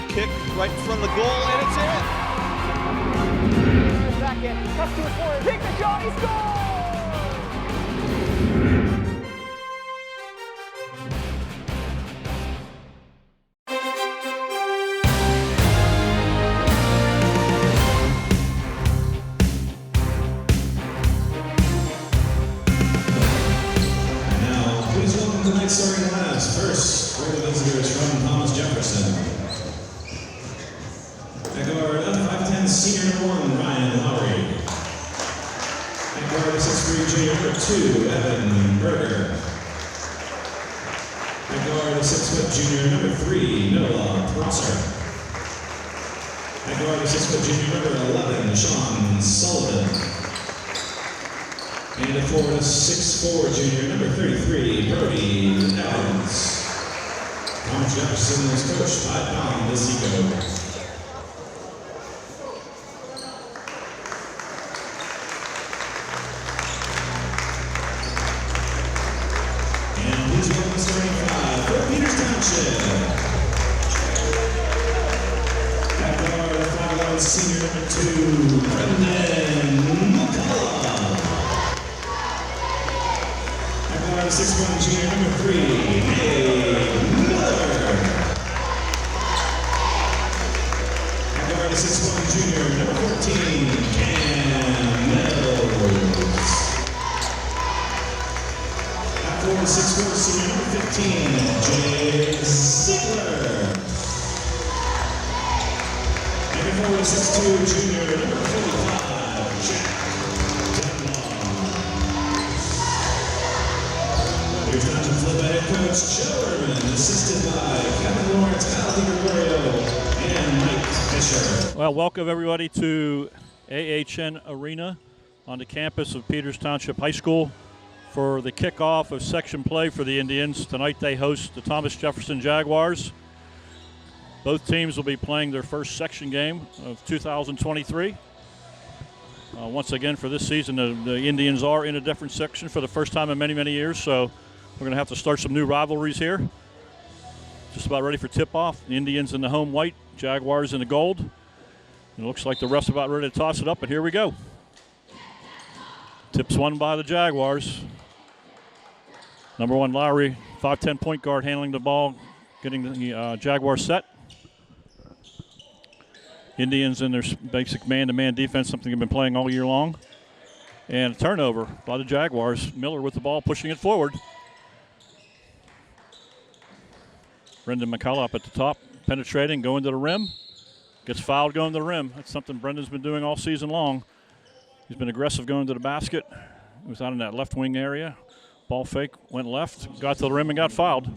Good kick right in front of the goal, and it's in. Second, cuts to his corner, take the shot, he scores! Tonight's starting lineups. First, for the visitors from Jefferson. At guard, 5'10", senior number 1, Ryan Lowry. At guard, 6'3", junior number 2, Evan Berger. At guard, 6' junior number 3, Noah Prosser. At guard, 6' junior number 11, Sean Sullivan. And a forward, 6'4", junior number 33, Brody Evans. Thomas Jefferson is coached by Tom DeSico. And please welcome the starting 5 for Peters Township. At guard, 5'11", senior number 2, Brendan McCullough. 6'1", junior number 3, Nate Miller. At guard, 6'1", junior number 14, Cam Mills. At forward, 6'4", senior number 15, Jay Ziegler. And at forward, 6'2", junior number 45, Jack. Here's Township led by head coach Joe Irvin, assisted by Kevin Lawrence, Kyle DiGregorio, and Mike Fisher. Well, welcome everybody to AHN Arena on the campus of Peters Township High School for the kickoff of section play for the Indians. Tonight they host the Thomas Jefferson Jaguars. Both teams will be playing their first section game of 2023. Once again, for this season, the Indians are in a different section for the first time in many, many years, so we're going to have to start some new rivalries here. Just about ready for tip-off. The Indians in the home white, Jaguars in the gold. It looks like the ref's about ready to toss it up, and here we go. Tips won by the Jaguars. Number 1, Lowry, 5'10" point guard, handling the ball, getting the Jaguars set. Indians in their basic man-to-man defense, something they've been playing all year long. And a turnover by the Jaguars. Miller with the ball, pushing it forward. Brendan McCullough up at the top, penetrating, going to the rim. Gets fouled going to the rim. That's something Brendan's been doing all season long. He's been aggressive going to the basket. He was out in that left wing area. Ball fake, went left, got to the rim and got fouled. And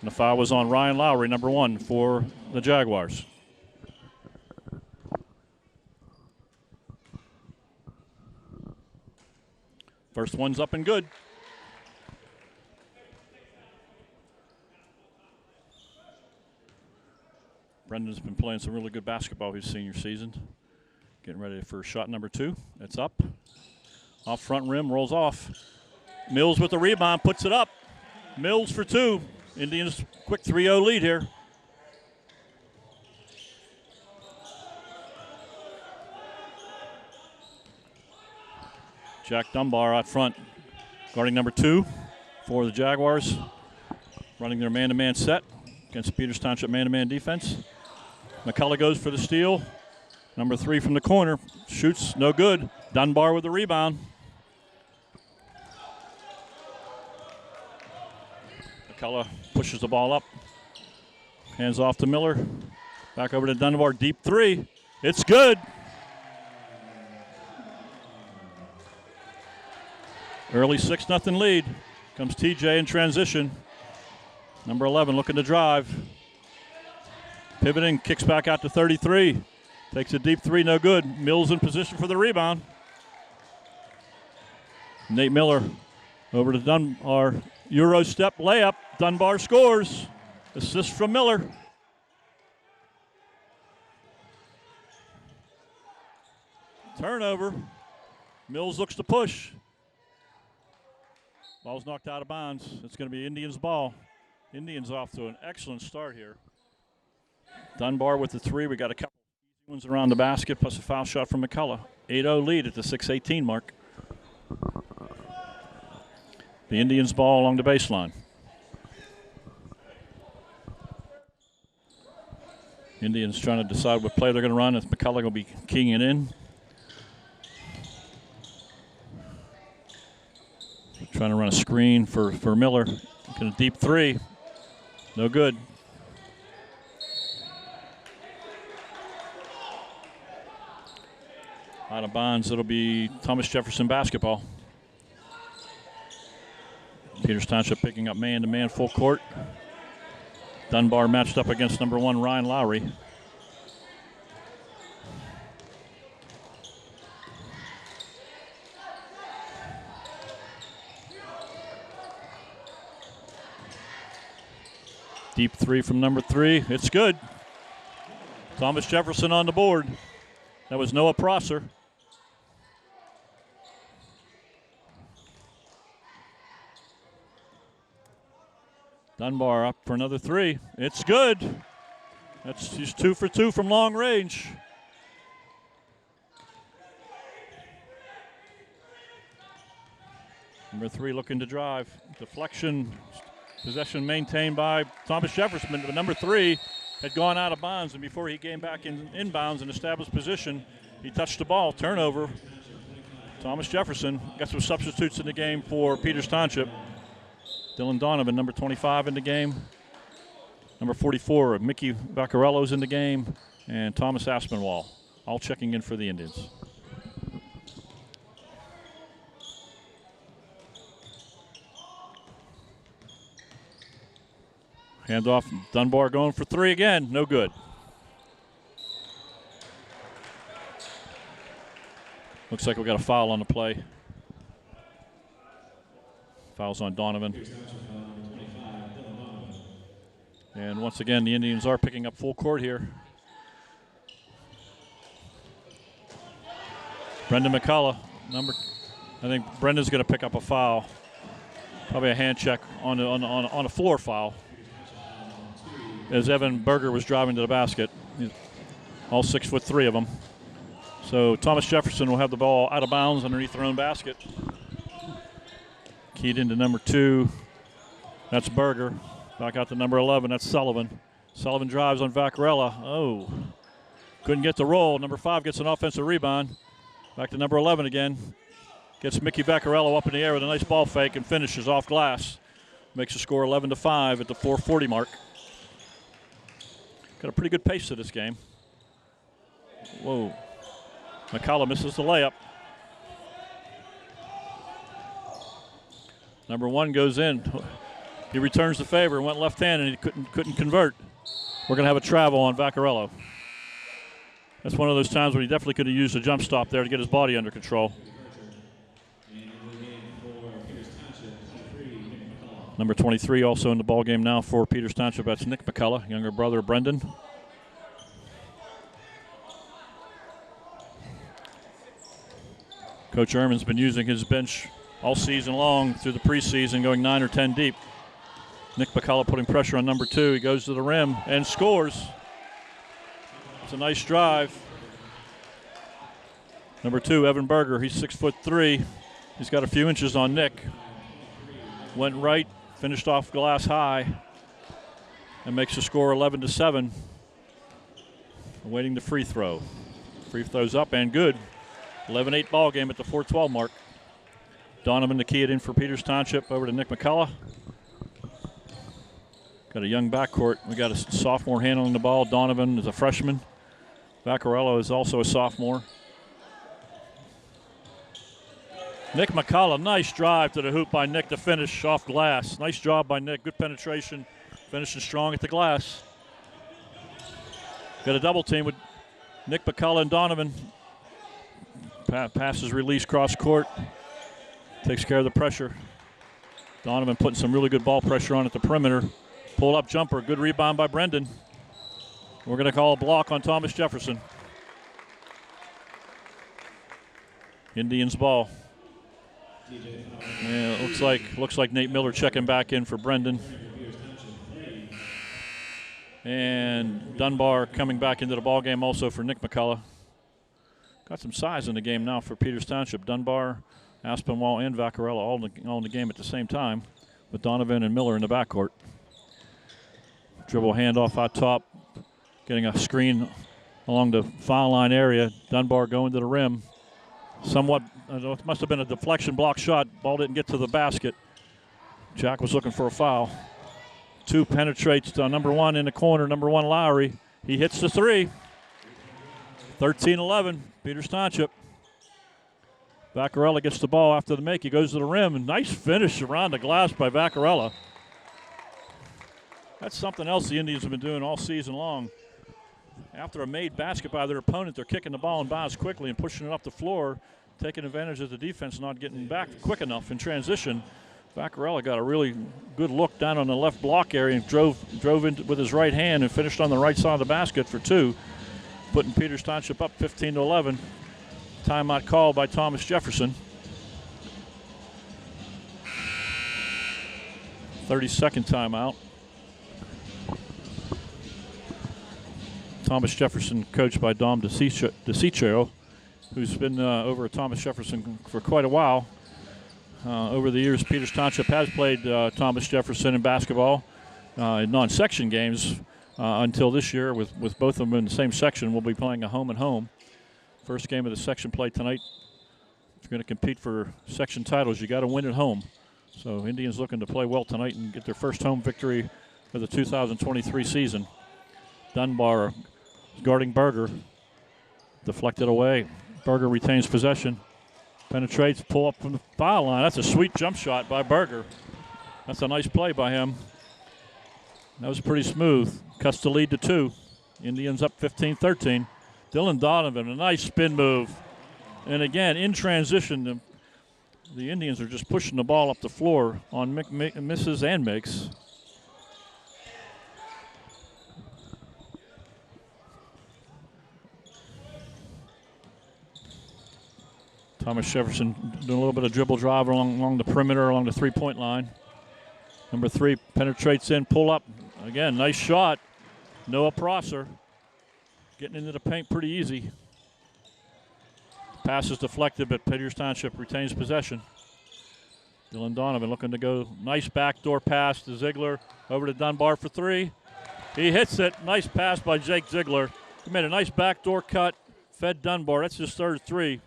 the foul was on Ryan Lowry, number 1 for the Jaguars. First one's up and good. Brendan's been playing some really good basketball his senior season. Getting ready for shot number 2. It's up. Off front rim, rolls off. Mills with the rebound, puts it up. Mills for 2. Indians quick 3-0 lead here. Jack Dunbar out front, guarding number 2 for the Jaguars, running their man-to-man set against Peters Township man-to-man defense. McCullough goes for the steal. Number 3 from the corner, shoots, no good. Dunbar with the rebound. McCullough pushes the ball up, hands off to Miller. Back over to Dunbar, deep 3. It's good. Early 6-0 lead. Comes TJ in transition. Number 11 looking to drive. Pivoting, kicks back out to 33. Takes a deep 3, no good. Mills in position for the rebound. Nate Miller over to Dunbar. Euro step layup. Dunbar scores. Assist from Miller. Turnover. Mills looks to push. Ball's knocked out of bounds. It's going to be Indians' ball. Indians off to an excellent start here. Dunbar with the 3. We got a couple easy ones around the basket, plus a foul shot from McCullough. 8-0 lead at the 6:18 mark. The Indians ball along the baseline. Indians trying to decide what play they're going to run. As McCullough will be keying it in. Trying to run a screen for Miller. Getting a deep 3. No good. Out of bounds. It'll be Thomas Jefferson basketball. Peters Township picking up man-to-man full court. Dunbar matched up against number 1 Ryan Lowry. Deep 3 from number 3. It's good. Thomas Jefferson on the board. That was Noah Prosser. Dunbar up for another 3. It's good. He's 2 for 2 from long range. Number 3 looking to drive. Deflection. Possession maintained by Thomas Jefferson, but number 3 had gone out of bounds, and before he came back inbounds and established position, he touched the ball. Turnover. Thomas Jefferson got some substitutes in the game for Peters Township. Dylan Donovan, number 25 in the game. Number 44, Mickey Vaccarello's in the game, and Thomas Aspinwall, all checking in for the Indians. Handoff, Dunbar going for 3 again, no good. Looks like we got a foul on the play. Foul's on Donovan. And once again, the Indians are picking up full court here. Brendan McCullough, I think Brendan's going to pick up a foul. Probably a hand check on a floor foul. As Evan Berger was driving to the basket. All 6'3" of them. So Thomas Jefferson will have the ball out of bounds underneath their own basket. Keyed into number 2. That's Berger. Back out to number 11. That's Sullivan. Sullivan drives on Vaccarella. Oh, couldn't get the roll. Number 5 gets an offensive rebound. Back to number 11 again. Gets Mickey Vaccarello up in the air with a nice ball fake and finishes off glass. Makes the score 11-5 at the 4:40 mark. Got a pretty good pace to this game. Whoa. McCullough misses the layup. Number 1 goes in. He returns the favor, went left hand, and he couldn't convert. We're going to have a travel on Vaccarello. That's one of those times when he definitely could have used a jump stop there to get his body under control. Number 23 also in the ball game now for Peters Township. That's Nick McCullough, younger brother of Brendan. Coach Ehrman's been using his bench all season long through the preseason, going 9 or 10 deep. Nick McCullough putting pressure on number 2. He goes to the rim and scores. It's a nice drive. Number 2, Evan Berger. He's 6'3". He's got a few inches on Nick. Went right, finished off glass high, and makes the score 11-7. Awaiting the free throw. Free throw's up and good. 11-8 ball game at the 4:12 mark. Donovan to key it in for Peters Township over to Nick McCullough. Got a young backcourt. We got a sophomore handling the ball. Donovan is a freshman. Vaccarello is also a sophomore. Nick McCullough, nice drive to the hoop by Nick to finish off glass. Nice job by Nick, good penetration, finishing strong at the glass. Got a double team with Nick McCullough and Donovan. Passes release cross court. Takes care of the pressure. Donovan putting some really good ball pressure on at the perimeter. Pull up jumper, good rebound by Brendan. We're going to call a block on Thomas Jefferson. Indians ball. Yeah, it looks like Nate Miller checking back in for Brendan. And Dunbar coming back into the ball game also for Nick McCullough. Got some size in the game now for Peters Township. Dunbar, Aspinwall, and Vaccarella all in the game at the same time, with Donovan and Miller in the backcourt. Dribble handoff out top, getting a screen along the foul line area. Dunbar going to the rim. Somewhat, it must have been a deflection block shot. Ball didn't get to the basket. Jack was looking for a foul. 2 penetrates to number 1 in the corner, number 1 Lowry. He hits the 3. 13-11, Peters Township. Vaccarella gets the ball after the make. He goes to the rim, and nice finish around the glass by Vaccarella. That's something else the Indians have been doing all season long. After a made basket by their opponent, they're kicking the ball in bounds quickly and pushing it up the floor, taking advantage of the defense not getting back quick enough in transition. Vaccarella got a really good look down on the left block area and drove in with his right hand and finished on the right side of the basket for 2, putting Peters Township up 15-11. Timeout called by Thomas Jefferson. 32nd timeout. Thomas Jefferson, coached by Dom DeCiccio, who's been over at Thomas Jefferson for quite a while. Over the years, Peters Township has played Thomas Jefferson in basketball in non-section games until this year. With both of them in the same section, we'll be playing a home and home. First game of the section play tonight. If you're going to compete for section titles, you got to win at home. So Indians looking to play well tonight and get their first home victory for the 2023 season. Dunbar guarding Berger. Deflected away. Berger retains possession. Penetrates, pull up from the foul line. That's a sweet jump shot by Berger. That's a nice play by him. That was pretty smooth. Cuts the lead to 2. Indians up 15-13. Dylan Donovan, a nice spin move. And again, in transition, the Indians are just pushing the ball up the floor on misses and makes. Thomas Jefferson doing a little bit of dribble drive along the perimeter, along the three-point line. Number 3 penetrates in, pull up. Again, nice shot. Noah Prosser getting into the paint pretty easy. Pass is deflected, but Peters Township retains possession. Dylan Donovan looking to go. Nice backdoor pass to Ziegler. Over to Dunbar for 3. He hits it. Nice pass by Jake Ziegler. He made a nice backdoor cut. Fed Dunbar. That's his third 3.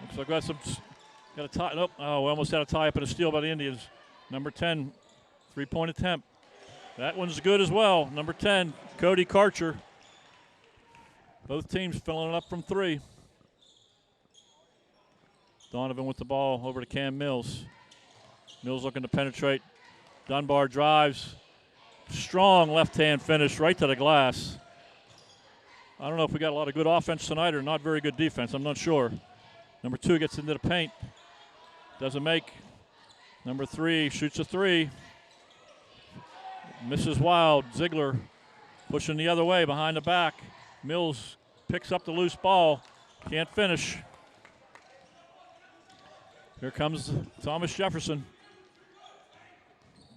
Looks like that's got a tie. Nope. Oh, we almost had a tie up and a steal by the Indians. Number 10, 3-point attempt. That one's good as well. Number 10, Cody Karcher. Both teams filling it up from 3. Donovan with the ball over to Cam Mills. Mills looking to penetrate. Dunbar drives. Strong left-hand finish right to the glass. I don't know if we got a lot of good offense tonight or not very good defense. I'm not sure. Number 2 gets into the paint. Doesn't make. Number 3 shoots a 3. Misses wild. Ziegler pushing the other way behind the back. Mills picks up the loose ball. Can't finish. Here comes Thomas Jefferson.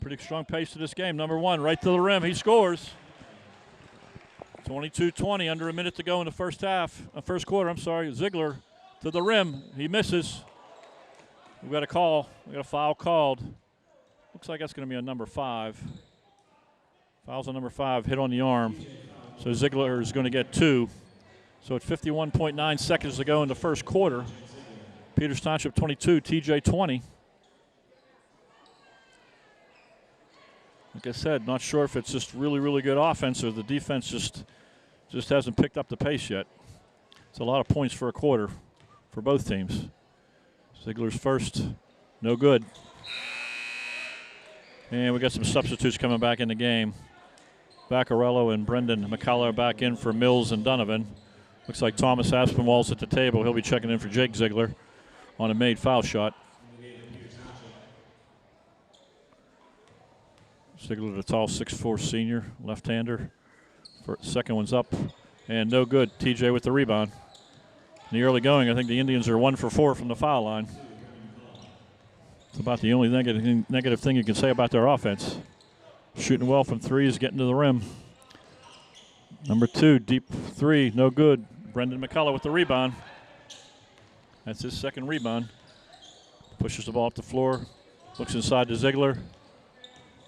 Pretty strong pace to this game. Number 1 right to the rim. He scores. 22-20, under a minute to go in the first quarter. Ziegler to the rim. He misses. We've got a call. We got a foul called. Looks like that's going to be on number 5. Foul's on number 5, hit on the arm. So Ziegler is going to get 2. So at 51.9 seconds to go in the first quarter, Peters Township 22, TJ 20. Like I said, not sure if it's just really, really good offense or the defense just hasn't picked up the pace yet. It's a lot of points for a quarter for both teams. Ziegler's first, no good. And we got some substitutes coming back in the game. Vaccarella and Brendan McCullough are back in for Mills and Donovan. Looks like Thomas Aspinwall's at the table. He'll be checking in for Jake Ziegler on a made foul shot. Ziegler, the tall 6'4" senior, left-hander. Second one's up, and no good. TJ with the rebound. In the early going, I think the Indians are 1 for 4 from the foul line. It's about the only negative thing you can say about their offense. Shooting well from three, is getting to the rim. Number 2, deep three, no good. Brendan McCullough with the rebound. That's his second rebound. Pushes the ball up the floor, looks inside to Ziegler.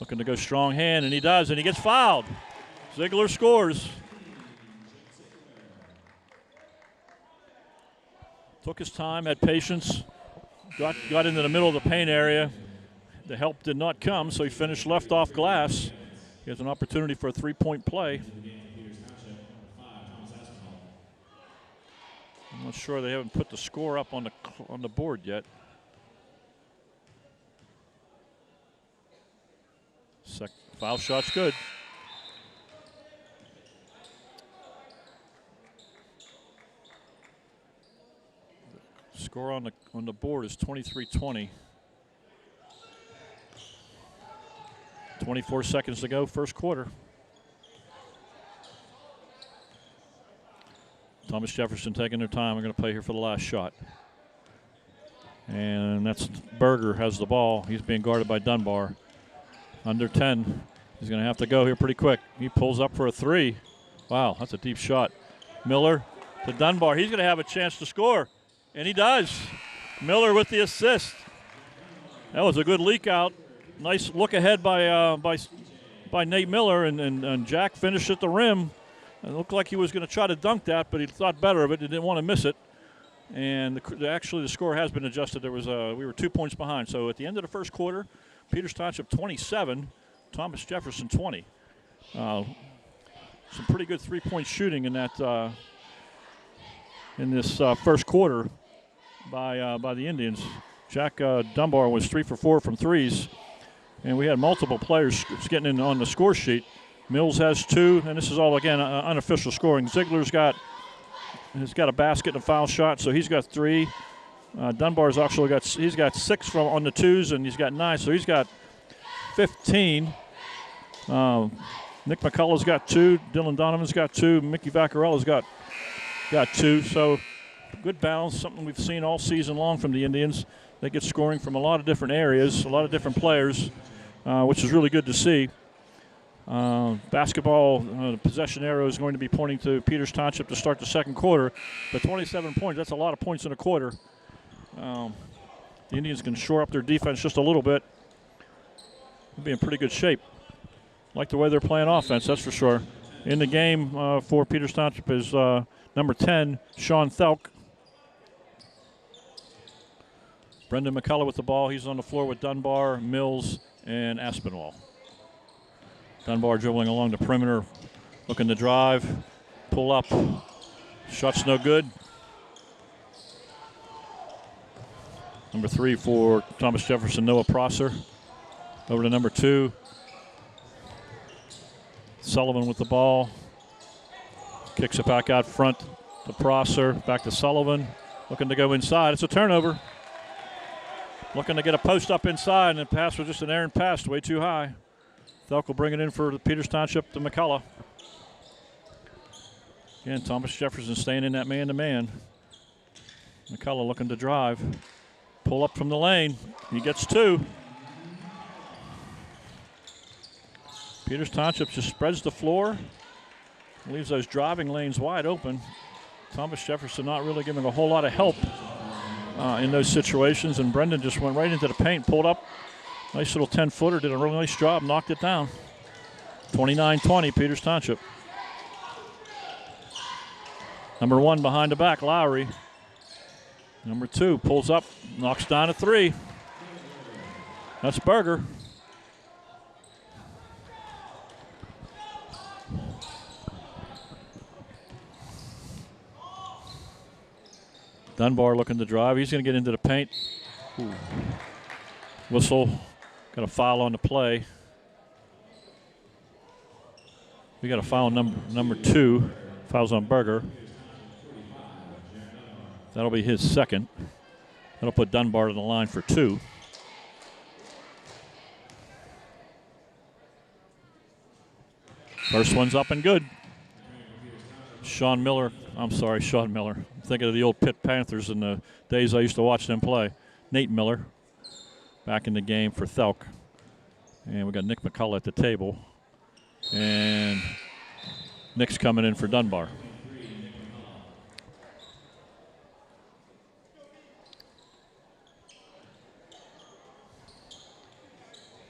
Looking to go strong hand, and he does, and he gets fouled. Ziegler scores. Took his time, had patience, got into the middle of the paint area. The help did not come, so he finished left off glass. He has an opportunity for a three-point play. I'm not sure, they haven't put the score up on the board yet. Foul shot's good. Score on the board is 23-20. 24 seconds to go, first quarter. Thomas Jefferson taking their time. We're going to play here for the last shot. And that's Berger has the ball. He's being guarded by Dunbar. Under 10. He's going to have to go here pretty quick. He pulls up for a three. Wow, that's a deep shot. Miller to Dunbar. He's going to have a chance to score. And he does. Miller with the assist. That was a good leak out. Nice look ahead by Nate Miller, and Jack finished at the rim. It looked like he was going to try to dunk that, but he thought better of it. He didn't want to miss it. And actually the score has been adjusted. We were 2 points behind. So at the end of the first quarter, Peters Township 27, Thomas Jefferson 20. Some pretty good three-point shooting in that in this first quarter by the Indians. Jack Dunbar was 3 for 4 from threes, and we had multiple players getting in on the score sheet. Mills has 2, and this is all again unofficial scoring. Ziegler's got a basket and a foul shot, so he's got 3. Dunbar's actually got 6 from on the 2s, and he's got 9, so he's got 15. Nick McCullough's got 2. Dylan Donovan's got 2. Mickey Vaccarella's got 2. So good balance, something we've seen all season long from the Indians. They get scoring from a lot of different areas, a lot of different players, which is really good to see. Basketball, the possession arrow is going to be pointing to Peters Township to start the second quarter. But 27 points, that's a lot of points in a quarter. The Indians can shore up their defense just a little bit. They'll be in pretty good shape. Like the way they're playing offense, that's for sure. In the game for Peters Township is number 10, Sean Thelk. Brendan McCullough with the ball. He's on the floor with Dunbar, Mills, and Aspinwall. Dunbar dribbling along the perimeter, looking to drive, pull up. Shot's no good. Number 3 for Thomas Jefferson, Noah Prosser. Over to number 2. Sullivan with the ball. Kicks it back out front to Prosser. Back to Sullivan. Looking to go inside. It's a turnover. Looking to get a post up inside, and the pass was just an errant pass, way too high. Thelk will bring it in for the Peters Township to McCullough. Again, Thomas Jefferson staying in that man-to-man. McCullough looking to drive. Pull up from the lane. He gets 2. Peters Township just spreads the floor. Leaves those driving lanes wide open. Thomas Jefferson not really giving a whole lot of help in those situations. And Brendan just went right into the paint, pulled up. Nice little 10-footer, did a really nice job, knocked it down. 29-20, Peters Township. Number 1 behind the back, Lowry. Number 2 pulls up, knocks down a 3. That's Berger. Dunbar looking to drive. He's going to get into the paint. Ooh. Whistle. Got a foul on the play. We got a foul number 2. Fouls on Berger. That'll be his second. That'll put Dunbar on the line for 2. First one's up and good. Sean Miller. I'm thinking of the old Pitt Panthers in the days I used to watch them play. Nate Miller back in the game for Thelk. And we got Nick McCullough at the table. And Nick's coming in for Dunbar.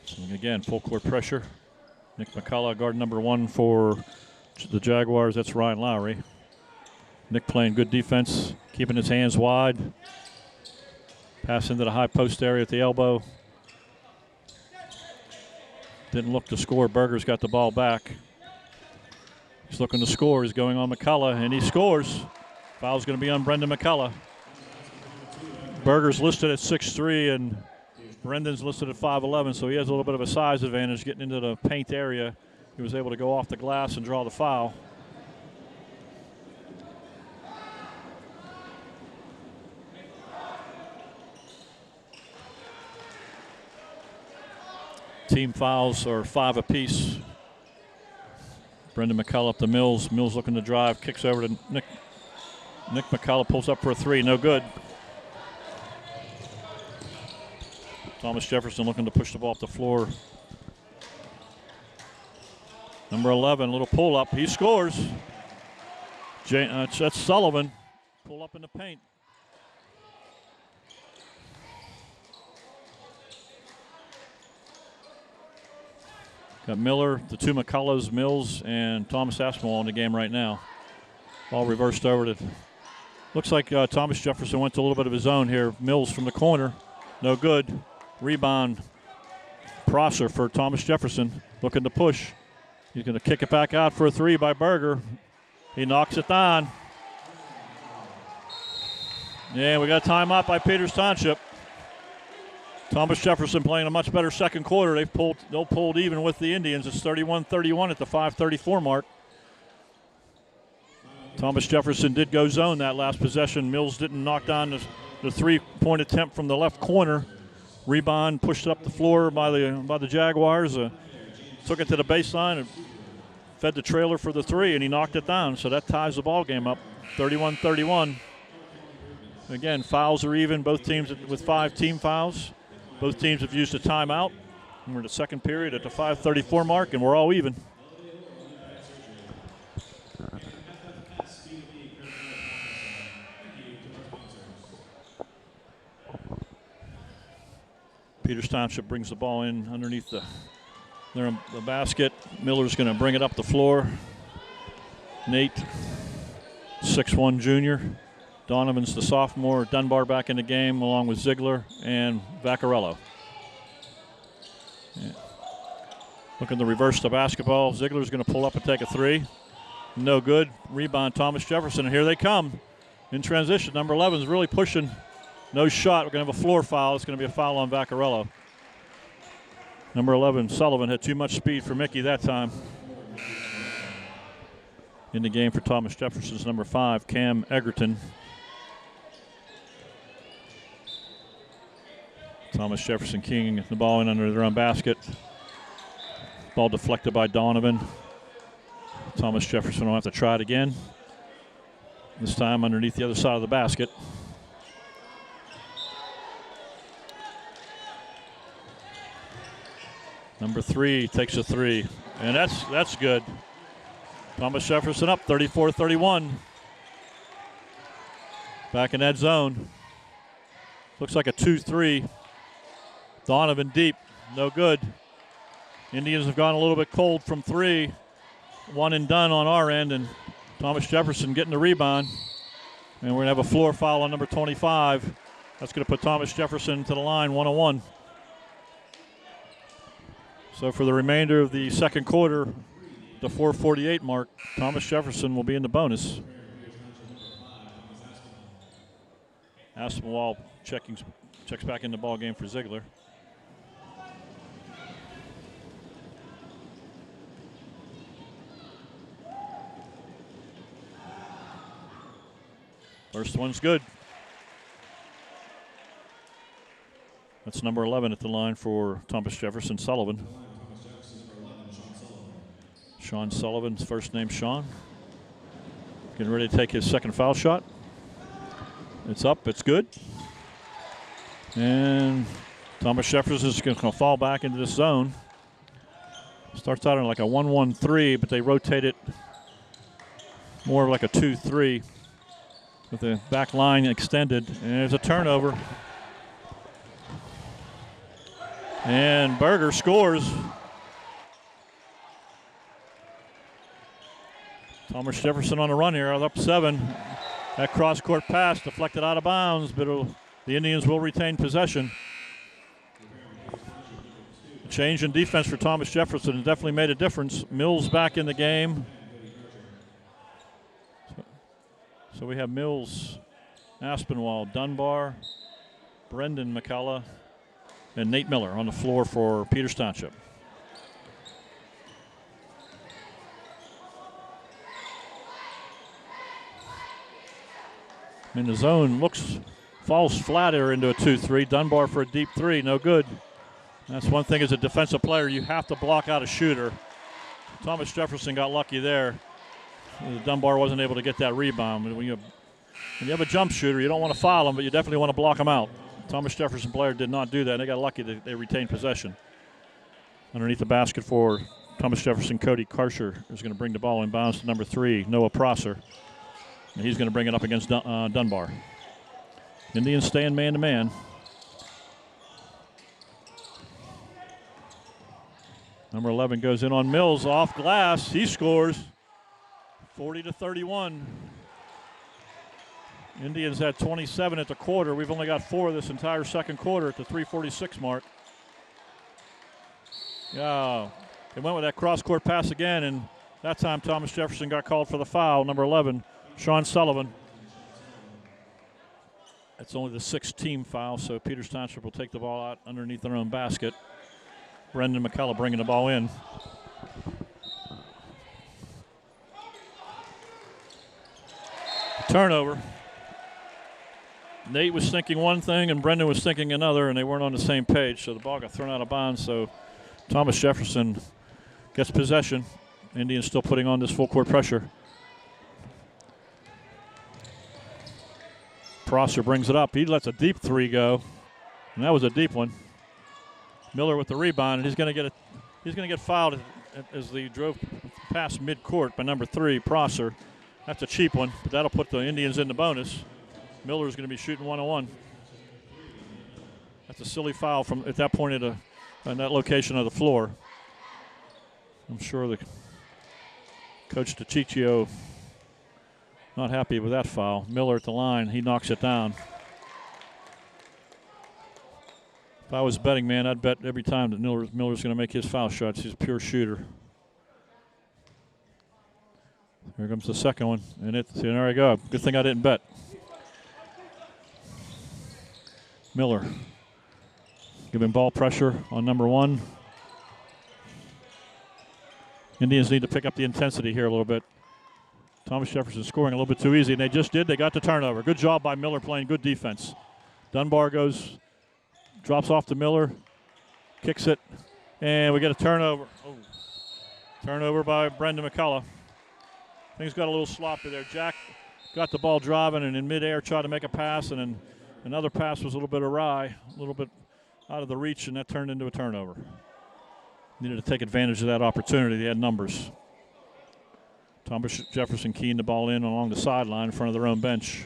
So again, full court pressure. Nick McCullough, guard number 1 for the Jaguars. That's Ryan Lowry. Nick playing good defense, keeping his hands wide. Pass into the high post area at the elbow. Didn't look to score. Berger's got the ball back. He's looking to score. He's going on McCullough, and he scores. Foul's going to be on Brendan McCullough. Berger's listed at 6'3", and Brendan's listed at 5'11", so he has a little bit of a size advantage getting into the paint area. He was able to go off the glass and draw the foul. Team fouls are 5 apiece. Brendan McCullough up to Mills. Mills looking to drive, kicks over to Nick. Nick McCullough pulls up for a 3, no good. Thomas Jefferson looking to push the ball up the floor. Number 11, little pull up, he scores. That's Sullivan. Pull up in the paint. Got Miller, the 2 McCulloughs, Mills, and Thomas Aspinwall in the game right now. Ball reversed over to, looks like Thomas Jefferson went to a little bit of his own here. Mills from the corner, no good. Rebound, Prosser for Thomas Jefferson, looking to push. He's going to kick it back out for a 3 by Berger. He knocks it down. Yeah, we got a timeout by Peters Township. Thomas Jefferson playing a much better second quarter. They've pulled even with the Indians. It's 31-31 at the 5:34 mark. Thomas Jefferson did go zone that last possession. Mills didn't knock down the 3-point attempt from the left corner. Rebound pushed up the floor by the Jaguars. Took it to the baseline and fed the trailer for the 3, and he knocked it down. So that ties the ball game up, 31-31. Again, fouls are even. Both teams with 5 team fouls. Both teams have used a timeout. And we're in the second period at the 5:34 mark, and we're all even. Peters Township brings the ball in underneath the basket. Miller's going to bring it up the floor. Nate, 6'1" junior. Donovan's the sophomore. Dunbar back in the game along with Ziegler and Vaccarello. Yeah. Looking to reverse the basketball. Ziegler's going to pull up and take a 3. No good. Rebound Thomas Jefferson, and here they come in transition. Number 11 is really pushing. No shot. We're going to have a floor foul. It's going to be a foul on Vaccarello. Number 11, Sullivan, had too much speed for Mickey that time. In the game for Thomas Jefferson's number 5, Cam Egerton. Thomas Jefferson keying the ball in under their own basket. Ball deflected by Donovan. Thomas Jefferson will have to try it again. This time underneath the other side of the basket. Number 3 takes a 3, and that's good. Thomas Jefferson up 34-31. Back in that zone. Looks like a 2-3. Donovan deep, no good. Indians have gone a little bit cold from 3. 1 and done on our end, and Thomas Jefferson getting the rebound. And we're going to have a floor foul on number 25. That's going to put Thomas Jefferson to the line, 1-on-1. So for the remainder of the second quarter, the 4:48 mark, Thomas Jefferson will be in the bonus. Aspinwall checks back in the ball game for Ziegler. First one's good. That's number 11 at the line for Thomas Jefferson, Sullivan. Sean Sullivan's first name, Sean. Getting ready to take his second foul shot. It's up, it's good. And Thomas Jefferson is going to fall back into this zone. Starts out in like a 1-1-3, but they rotate it more like a 2-3 with the back line extended. And there's a turnover. And Berger scores. Thomas Jefferson on the run here, up 7. That cross-court pass deflected out of bounds, but the Indians will retain possession. A change in defense for Thomas Jefferson has definitely made a difference. Mills back in the game. So we have Mills, Aspinwall, Dunbar, Brendan McCullough, and Nate Miller on the floor for Peters Township. In the zone, falls flat here into a 2-3. Dunbar for a deep 3, no good. That's one thing as a defensive player, you have to block out a shooter. Thomas Jefferson got lucky there. Dunbar wasn't able to get that rebound. When you have a jump shooter, you don't want to foul him, but you definitely want to block him out. Thomas Jefferson player did not do that. They got lucky that they retained possession. Underneath the basket for Thomas Jefferson, Cody Karsher is going to bring the ball in bounds to number 3, Noah Prosser. And he's going to bring it up against Dunbar. Indians staying man-to-man. Number 11 goes in on Mills off glass. He scores 40-31. Indians had 27 at the quarter. We've only got 4 this entire second quarter at the 3:46 mark. Yeah, they went with that cross-court pass again, and that time Thomas Jefferson got called for the foul, number 11, Sean Sullivan. That's only the 6th team foul, so Peters Township will take the ball out underneath their own basket. Brendan McCullough bringing the ball in. Turnover. Nate was thinking one thing and Brendan was thinking another, and they weren't on the same page, so the ball got thrown out of bounds. So Thomas Jefferson gets possession. Indians still putting on this full court pressure. Prosser brings it up. He lets a deep 3 go, and that was a deep one. Miller with the rebound, and he's going to get fouled as they drove past midcourt by number 3, Prosser. That's a cheap one, but that'll put the Indians in the bonus. Miller's going to be shooting 1-on-1. That's a silly foul from at that point on that location of the floor. I'm sure the Coach DiCiccio not happy with that foul. Miller at the line, he knocks it down. If I was a betting man, I'd bet every time that Miller's going to make his foul shots. He's a pure shooter. Here comes the second one, and there we go. Good thing I didn't bet. Miller giving ball pressure on number 1. Indians need to pick up the intensity here a little bit. Thomas Jefferson scoring a little bit too easy, and they just did. They got the turnover. Good job by Miller playing good defense. Dunbar drops off to Miller, kicks it, and we get a turnover. Oh. Turnover by Brendan McCullough. Things got a little sloppy there. Jack got the ball driving and in midair tried to make a pass, and then another pass was a little bit awry, a little bit out of the reach, and that turned into a turnover. Needed to take advantage of that opportunity. They had numbers. Thomas Jefferson keying the ball in along the sideline in front of their own bench.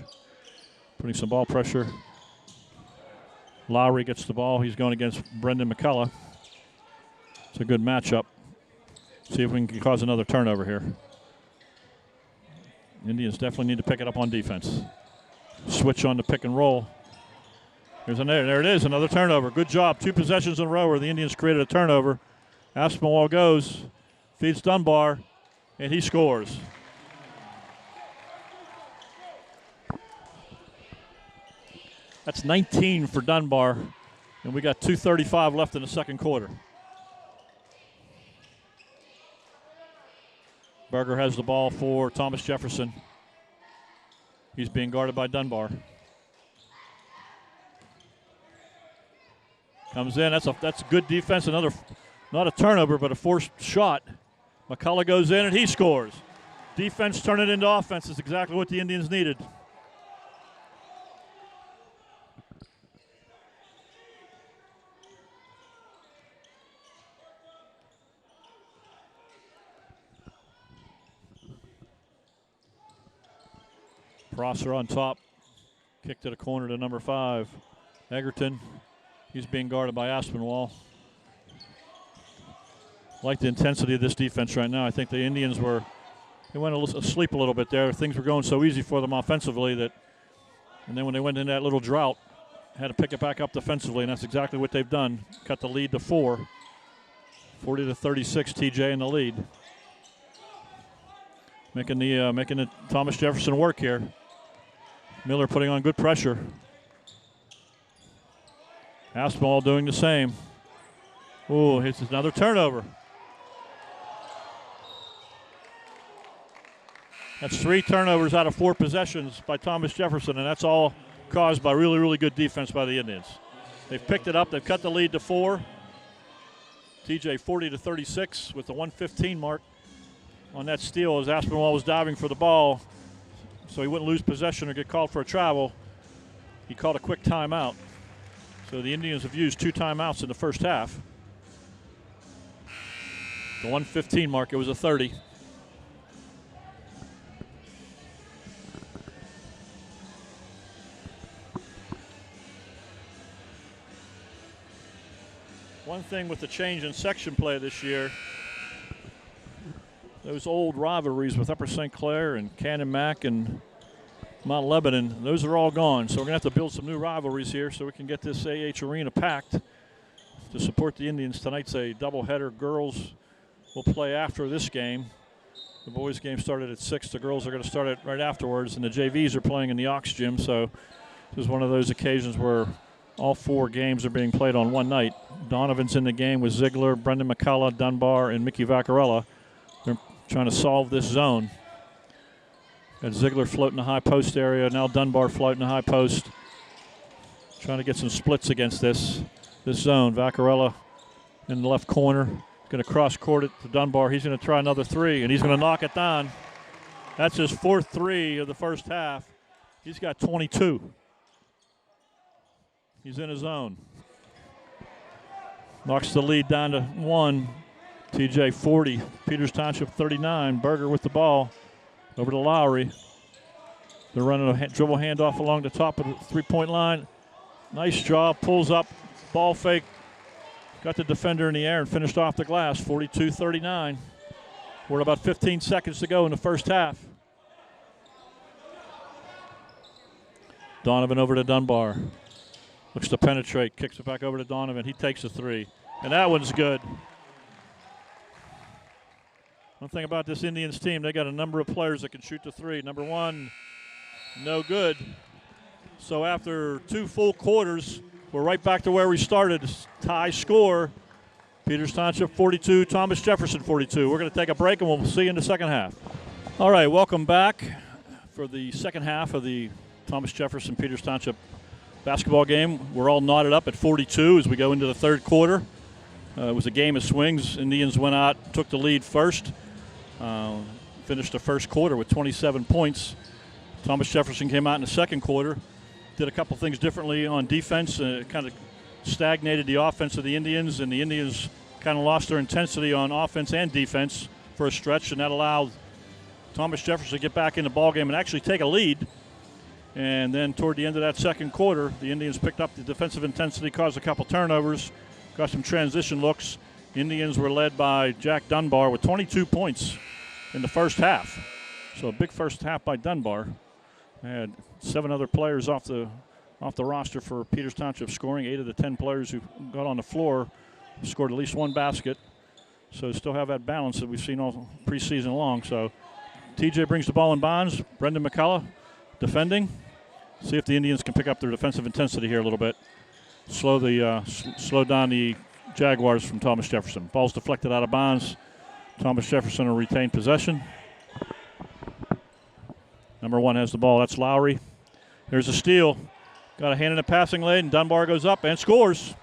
Putting some ball pressure. Lowry gets the ball. He's going against Brendan McCullough. It's a good matchup. See if we can cause another turnover here. Indians definitely need to pick it up on defense. Switch on the pick and roll. There it is, another turnover. Good job. 2 possessions in a row where the Indians created a turnover. Aspinwall goes, feeds Dunbar, and he scores. That's 19 for Dunbar, and we got 2:35 left in the second quarter. Berger has the ball for Thomas Jefferson. He's being guarded by Dunbar. Comes in. That's good defense. Another, not a turnover, but a forced shot. McCullough goes in and he scores. Defense turn it into offense is exactly what the Indians needed. Prosser on top. Kick to the corner to number 5. Egerton. He's being guarded by Aspinwall. Like the intensity of this defense right now. I think the Indians they went asleep a little bit there. Things were going so easy for them offensively and then when they went in that little drought, had to pick it back up defensively, and that's exactly what they've done. Cut the lead to 4. 40-36, TJ in the lead. Making the Thomas Jefferson work here. Miller putting on good pressure. Aspinwall doing the same. Ooh, it's another turnover. That's 3 turnovers out of 4 possessions by Thomas Jefferson, and that's all caused by really, really good defense by the Indians. They've picked it up. They've cut the lead to 4. TJ 40-36 with the 1:15 mark on that steal as Aspinwall was diving for the ball so he wouldn't lose possession or get called for a travel. He called a quick timeout. So the Indians have used 2 timeouts in the first half. The 1:15 mark, it was a 30. One thing with the change in section play this year, those old rivalries with Upper St. Clair and Cannon Mac and Mount Lebanon, those are all gone. So we're going to have to build some new rivalries here so we can get this AH arena packed to support the Indians. Tonight's a doubleheader. Girls will play after this game. The boys' game started at 6. The girls are going to start it right afterwards, and the JVs are playing in the Ox Gym. So this is one of those occasions where all 4 games are being played on one night. Donovan's in the game with Ziegler, Brendan McCullough, Dunbar, and Mickey Vaccarella. They're trying to solve this zone. Got Ziegler floating the high post area. Now Dunbar floating the high post. Trying to get some splits against this zone. Vaccarella in the left corner. Going to cross court it to Dunbar. He's going to try another 3, and he's going to knock it down. That's his 4th 3 of the first half. He's got 22. He's in his zone. Knocks the lead down to 1. TJ 40. Peters Township 39. Berger with the ball. Over to Lowry. They're running a dribble handoff along the top of the 3-point line. Nice job. Pulls up. Ball fake. Got the defender in the air and finished off the glass. 42-39. We're about 15 seconds to go in the first half. Donovan over to Dunbar. Looks to penetrate, kicks it back over to Donovan. He takes a 3, and that one's good. One thing about this Indians team, they got a number of players that can shoot the 3. Number 1, no good. So after 2 full quarters, we're right back to where we started. Tie score, Peters Township 42, Thomas Jefferson 42. We're going to take a break, and we'll see you in the second half. All right, welcome back for the second half of the Thomas Jefferson Peters Township basketball game. We're all knotted up at 42 as we go into the third quarter. It was a game of swings. Indians went out, took the lead first, finished the first quarter with 27 points. Thomas Jefferson came out in the second quarter, did a couple things differently on defense, kind of stagnated the offense of the Indians, and the Indians kind of lost their intensity on offense and defense for a stretch, and that allowed Thomas Jefferson to get back in the ballgame and actually take a lead. And then toward the end of that second quarter, the Indians picked up the defensive intensity, caused a couple turnovers, got some transition looks. Indians were led by Jack Dunbar with 22 points in the first half. So a big first half by Dunbar. They had 7 other players off the roster for Peters Township scoring. 8 of the 10 players who got on the floor scored at least 1 basket. So still have that balance that we've seen all preseason long. So TJ brings the ball in bounds. Brendan McCullough defending. See if the Indians can pick up their defensive intensity here a little bit. Slow down the Jaguars from Thomas Jefferson. Ball's deflected out of bounds. Thomas Jefferson will retain possession. Number 1 has the ball. That's Lowry. There's a steal. Got a hand in the passing lane. Dunbar goes up and scores.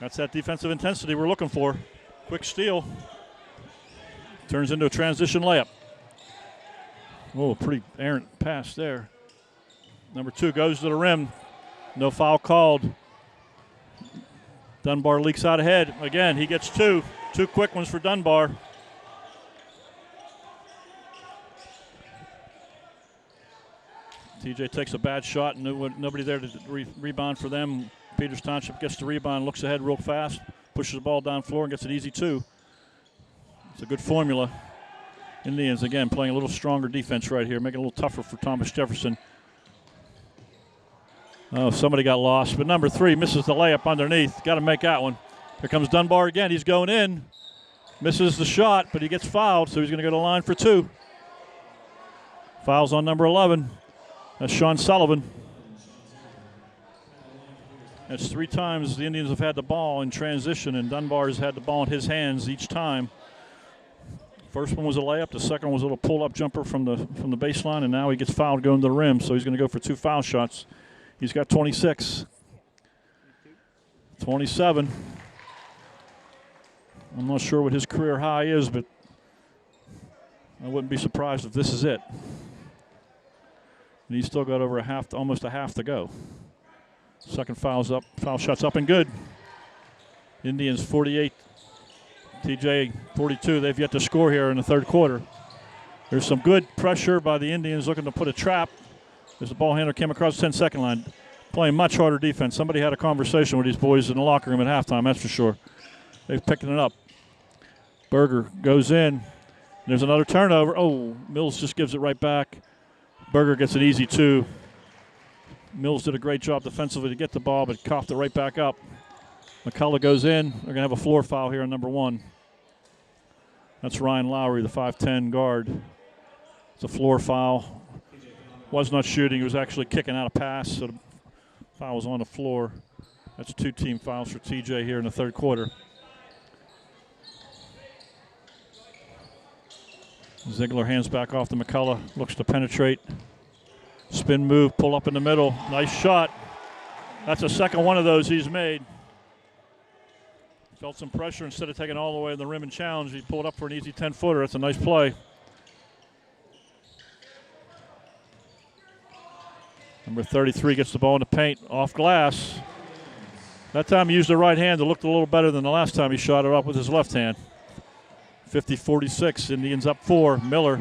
That's that defensive intensity we're looking for. Quick steal. Turns into a transition layup. Oh, pretty errant pass there. Number 2 goes to the rim. No foul called. Dunbar leaks out ahead. Again, he gets 2. 2 quick ones for Dunbar. TJ takes a bad shot, and nobody there to rebound for them. Peters Township gets the rebound, looks ahead real fast, pushes the ball down floor, and gets an easy 2. It's a good formula. Indians, again, playing a little stronger defense right here, making it a little tougher for Thomas Jefferson. Oh, somebody got lost, but number 3 misses the layup underneath. Got to make that one. Here comes Dunbar again. He's going in. Misses the shot, but he gets fouled, so he's going to go to the line for 2. Fouls on number 11. That's Sean Sullivan. That's 3 times the Indians have had the ball in transition, and Dunbar has had the ball in his hands each time. First one was a layup. The second one was a little pull-up jumper from the baseline, and now he gets fouled going to the rim, so he's going to go for 2 foul shots. He's got 26. 27. I'm not sure what his career high is, but I wouldn't be surprised if this is it. And he's still got over almost a half to go. Second foul shot's up and good. Indians 48, TJ 42. They've yet to score here in the third quarter. There's some good pressure by the Indians looking to put a trap as the ball handler came across the 10-second line. Playing much harder defense. Somebody had a conversation with these boys in the locker room at halftime, that's for sure. They've picking it up. Berger goes in. There's another turnover. Oh, Mills just gives it right back. Berger gets an easy 2. Mills did a great job defensively to get the ball, but coughed it right back up. McCullough goes in. They're going to have a floor foul here on number 1. That's Ryan Lowry, the 5'10 guard. It's a floor foul. Was not shooting. He was actually kicking out a pass, so the foul was on the floor. That's 2 team fouls for TJ here in the third quarter. Ziegler hands back off to McCullough, looks to penetrate. Spin move, pull up in the middle. Nice shot. That's the second one of those he's made. Felt some pressure instead of taking all the way to the rim and challenge. He pulled up for an easy 10-footer. That's a nice play. Number 33 gets the ball in the paint, off glass. That time he used the right hand. It looked a little better than the last time he shot it up with his left hand. 50-46, Indians up 4. Miller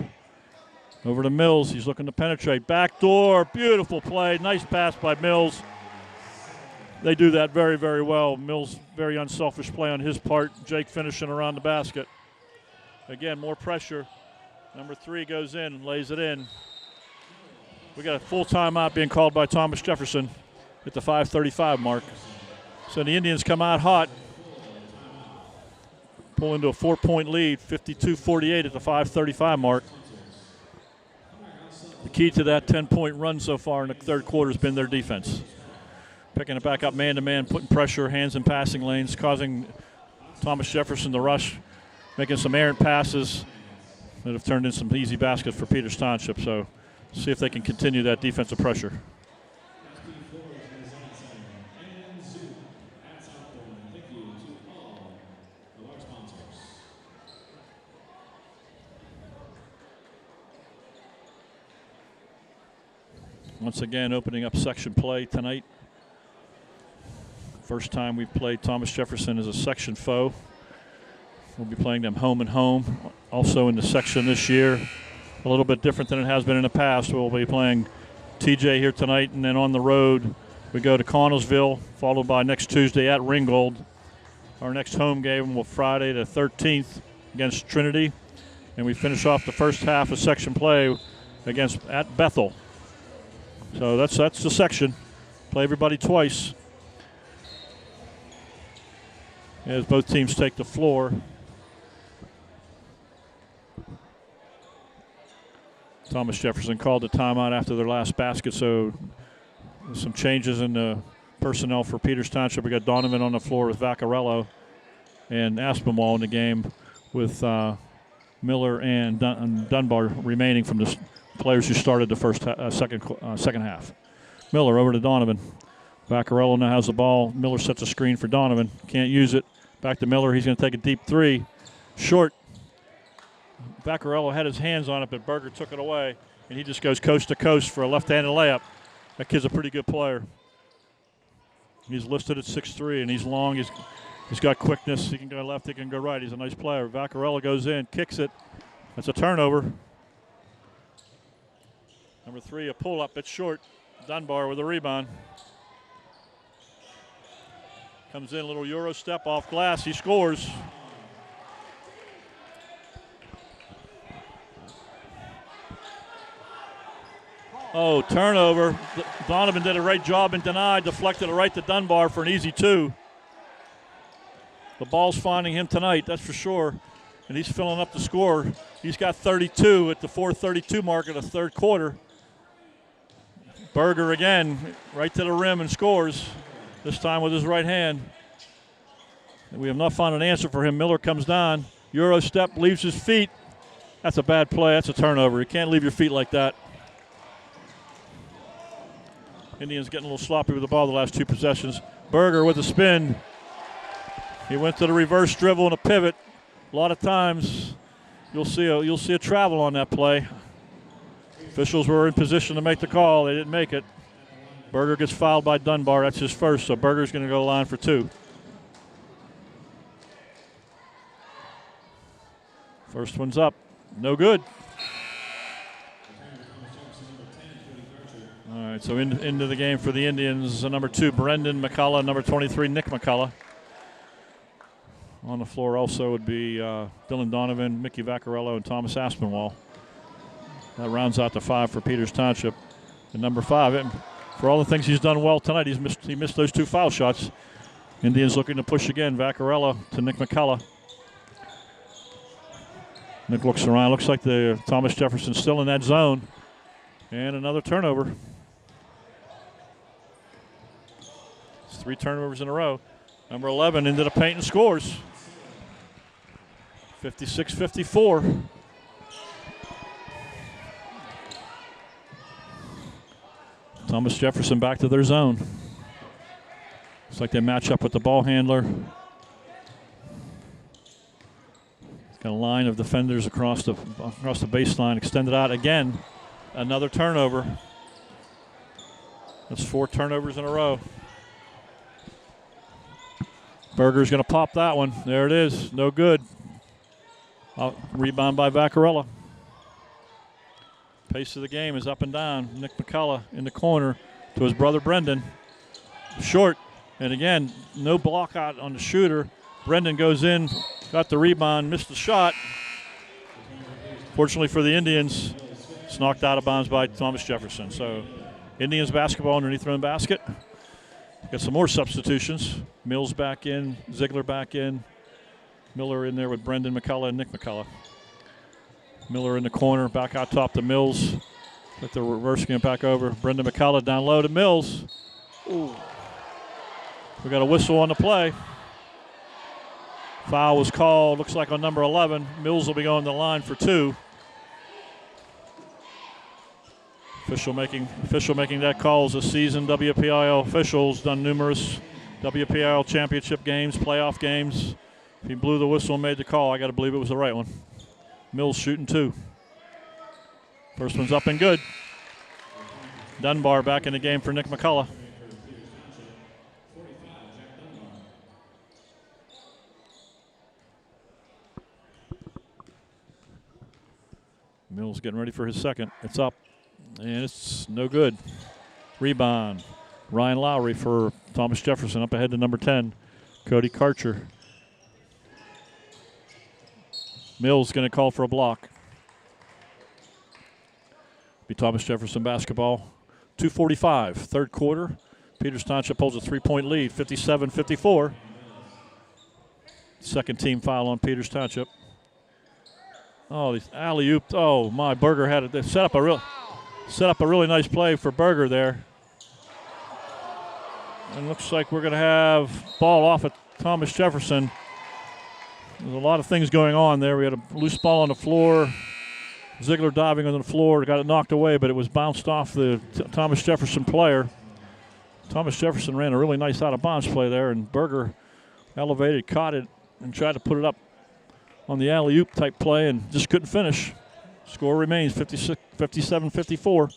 over to Mills. He's looking to penetrate. Backdoor, beautiful play. Nice pass by Mills. They do that very, very well. Mills, very unselfish play on his part. Jake finishing around the basket. Again, more pressure. Number 3 goes in and lays it in. We got a full timeout being called by Thomas Jefferson at the 5:35 mark. So the Indians come out hot. Pull into a 4-point lead, 52-48 at the 5:35 mark. The key to that 10-point run so far in the third quarter has been their defense. Picking it back up man-to-man, putting pressure, hands in passing lanes, causing Thomas Jefferson to rush, making some errant passes that have turned in some easy baskets for Peters Township. So see if they can continue that defensive pressure. Once again, opening up section play tonight. First time we've played Thomas Jefferson as a section foe. We'll be playing them home and home. Also in the section this year, a little bit different than it has been in the past. We'll be playing TJ here tonight, and then on the road we go to Connellsville, followed by next Tuesday at Ringgold. Our next home game will Friday the 13th against Trinity, and we finish off the first half of section play at Bethel. So that's the section. Play everybody twice as both teams take the floor. Thomas Jefferson called the timeout after their last basket, so some changes in the personnel for Peters Township. We got Donovan on the floor with Vaccarello and Aspinwall in the game with Miller and Dunbar remaining from the players who started the second half. Miller over to Donovan. Vaccarello now has the ball. Miller sets a screen for Donovan. Can't use it. Back to Miller. He's going to take a deep 3. Short. Vaccarello had his hands on it, but Berger took it away, and he just goes coast to coast for a left-handed layup. That kid's a pretty good player. He's listed at 6'3", and he's long. He's got quickness. He can go left. He can go right. He's a nice player. Vaccarello goes in, kicks it. That's a turnover. Number 3, a pull-up. It's short. Dunbar with a rebound. Comes in, a little Euro step off glass. He scores. Oh, turnover. Donovan did a great job and denied. Deflected it right to Dunbar for an easy 2. The ball's finding him tonight, that's for sure. And he's filling up the score. He's got 32 at the 4:32 mark of the third quarter. Berger again, right to the rim and scores, this time with his right hand. And we have not found an answer for him. Miller comes down. Euro step, leaves his feet. That's a bad play. That's a turnover. You can't leave your feet like that. Indians getting a little sloppy with the ball the last 2 possessions. Berger with a spin. He went to the reverse dribble and a pivot. A lot of times you'll see a travel on that play. Officials were in position to make the call. They didn't make it. Berger gets fouled by Dunbar. That's his first, so Berger's going to go to the line for 2. First one's up. No good. All right, so into the game for the Indians, number 2, Brendan McCullough, number 23, Nick McCullough. On the floor also would be Dylan Donovan, Mickey Vaccarello, and Thomas Aspinwall. That rounds out the 5 for Peters Township. And number 5, and for all the things he's done well tonight, he missed those 2 foul shots. Indians looking to push again. Vaccarello to Nick McCullough. Nick looks around. Looks like the Thomas Jefferson still in that zone. And another turnover. It's 3 turnovers in a row. Number 11 into the paint and scores. 56-54. Thomas Jefferson back to their zone. Looks like they match up with the ball handler. Got a line of defenders across the baseline, extended out again. Another turnover. That's 4 turnovers in a row. Berger's going to pop that one. There it is. No good. Rebound by Vaccarello. Pace of the game is up and down. Nick McCullough in the corner to his brother Brendan. Short. And again, no block out on the shooter. Brendan goes in, got the rebound, missed the shot. Fortunately for the Indians, it's knocked out of bounds by Thomas Jefferson. So Indians basketball underneath their own basket. Got some more substitutions. Mills back in, Ziegler back in. Miller in there with Brendan McCullough and Nick McCullough. Miller in the corner, back out top to Mills. But they're reversing it back over. Brendan McCullough down low to Mills. Ooh. We got a whistle on the play. Foul was called, looks like on number 11. Mills will be going to the line for 2. Official making that call is a seasoned WPIL officials, done numerous WPIL championship games, playoff games. If he blew the whistle and made the call, I got to believe it was the right one. Mills shooting 2. First one's up and good. Dunbar back in the game for Nick McCullough. Mills getting ready for his second. It's up, and it's no good. Rebound. Ryan Lowry for Thomas Jefferson up ahead to number 10, Cody Karcher. Mills going to call for a block. Be Thomas Jefferson basketball. 2:45, third quarter. Peters Township holds a 3-point lead, 57-54. Second team foul on Peters Township. Oh, these alley-oop. Oh, my, Berger had it. They set up a really nice play for Berger there. And looks like we're going to have ball off at Thomas Jefferson. There's a lot of things going on there. We had a loose ball on the floor. Ziegler diving on the floor, got it knocked away, but it was bounced off the Thomas Jefferson player. Thomas Jefferson ran a really nice out-of-bounds play there, and Berger elevated, caught it, and tried to put it up on the alley-oop type play and just couldn't finish. Score remains 57-54.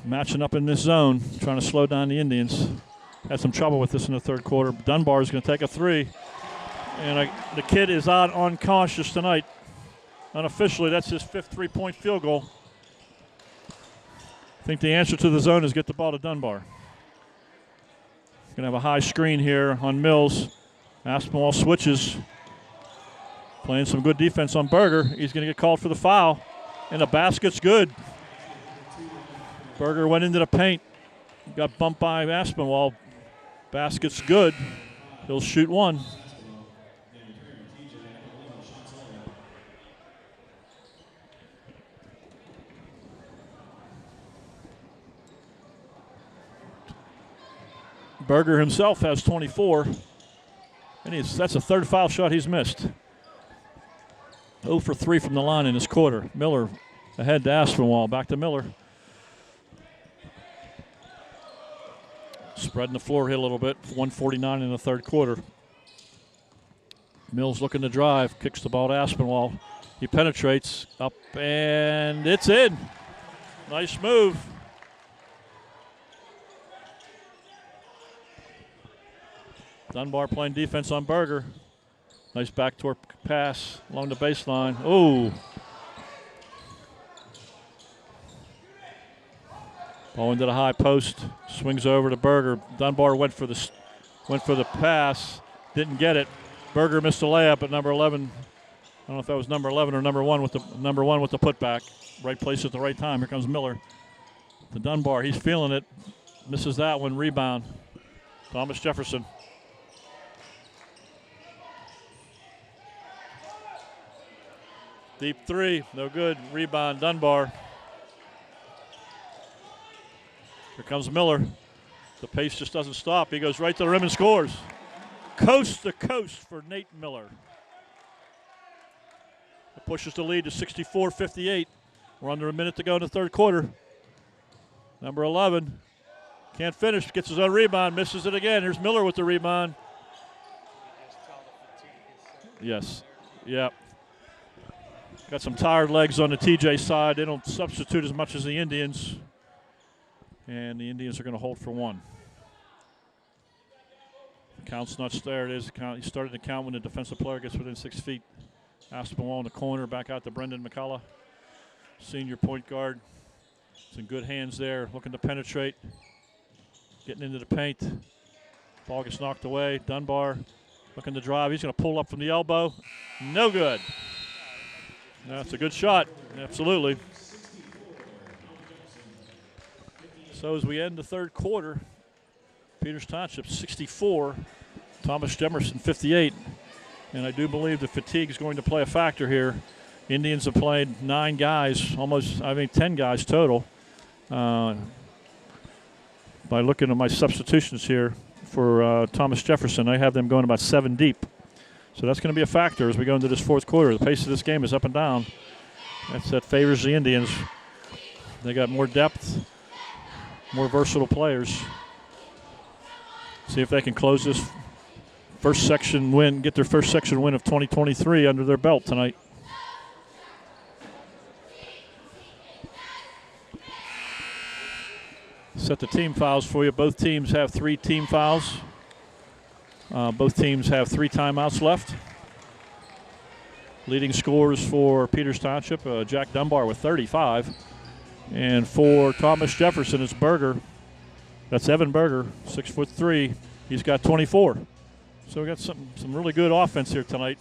Matching up in this zone, trying to slow down the Indians. Had some trouble with this in the third quarter. Dunbar is going to take a 3. And the kid is out unconscious tonight. Unofficially, that's his 5th 3-point field goal. think the answer to the zone is get the ball to Dunbar. Going to have a high screen here on Mills. Aspinwall switches. Playing some good defense on Berger. He's going to get called for the foul. And the basket's good. Berger went into the paint. Got bumped by Aspinwall. Basket's good. He'll shoot one. Berger himself has 24. And that's a third foul shot he's missed. 0 for 3 from the line in this quarter. Miller ahead to Aspinwall. Back to Miller. Spreading the floor hit a little bit. 1:49 in the third quarter. Mills looking to drive. Kicks the ball to Aspinwall. He penetrates up, and it's in. Nice move. Dunbar playing defense on Berger. Nice backdoor pass along the baseline. Oh. Ball into the high post. Swings over to Berger. Dunbar went for the pass. Didn't get it. Berger missed a layup at number 11. I don't know if that was number 11 or number one with the putback. Right place at the right time. Here comes Miller. To Dunbar. He's feeling it. Misses that one. Rebound. Thomas Jefferson. Deep three, no good. Rebound, Dunbar. Here comes Miller. The pace just doesn't stop. He goes right to the rim and scores. Coast to coast for Nate Miller. It pushes the lead to 64-58. We're under a minute to go in the third quarter. Number 11 can't finish, gets his own rebound, misses it again. Here's Miller with the rebound. Yes, yep. Got some tired legs on the TJ side. They don't substitute as much as the Indians. And the Indians are going to hold for one. Count's not there. It is. He started to count when the defensive player gets within 6 feet. Aspinwall in the corner, back out to Brendan McCullough. Senior point guard. It's in good hands there, looking to penetrate. Getting into the paint. Ball gets knocked away. Dunbar looking to drive. He's going to pull up from the elbow. No good. That's a good shot, absolutely. So as we end the third quarter, Peters Township 64, Thomas Jefferson 58. And I do believe the fatigue is going to play a factor here. Indians have played 9 guys, almost, 10 guys total. By looking at my substitutions here for Thomas Jefferson, I have them going about 7 deep. So that's going to be a factor as we go into this fourth quarter. The pace of this game is up and down. That favors the Indians. They got more depth, more versatile players. See if they can close this first section win, get their first section win of 2023 under their belt tonight. Set the team fouls for you. Both teams have 3 team fouls. Both teams have 3 timeouts left. Leading scorers for Peters Township, Jack Dunbar with 35. And for Thomas Jefferson, it's Berger. That's Evan Berger, 6'3". He's got 24. So we got some really good offense here tonight.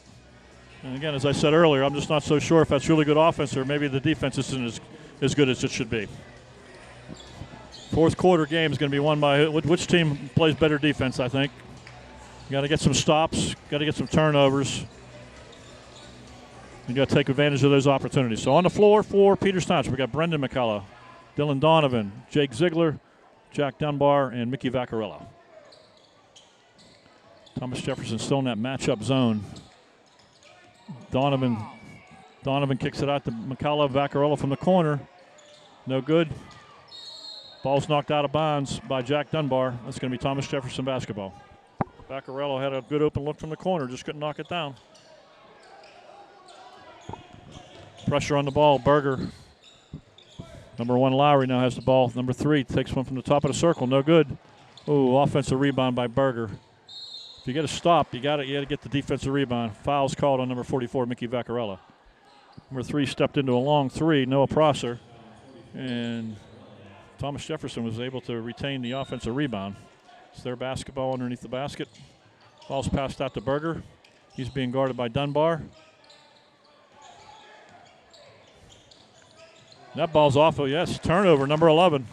And again, as I said earlier, I'm just not so sure if that's really good offense or maybe the defense isn't as good as it should be. Fourth quarter game is going to be won by which team plays better defense, I think. You got to get some stops, got to get some turnovers. You got to take advantage of those opportunities. So on the floor for Peters Township, we got Brendan McCullough, Dylan Donovan, Jake Ziegler, Jack Dunbar, and Mickey Vaccarello. Thomas Jefferson still in that matchup zone. Donovan kicks it out to McCullough. Vaccarello from the corner. No good. Ball's knocked out of bounds by Jack Dunbar. That's going to be Thomas Jefferson basketball. Vaccarello had a good open look from the corner, just couldn't knock it down. Pressure on the ball, Berger. Number 1, Lowry now has the ball. Number 3 takes one from the top of the circle, no good. Oh, offensive rebound by Berger. If you get a stop, you got to get the defensive rebound. Foul's called on number 44, Mickey Vaccarello. Number 3 stepped into a long 3, Noah Prosser. And Thomas Jefferson was able to retain the offensive rebound. It's their basketball underneath the basket. Ball's passed out to Berger. He's being guarded by Dunbar. That ball's off. Oh, yes, turnover, number 11.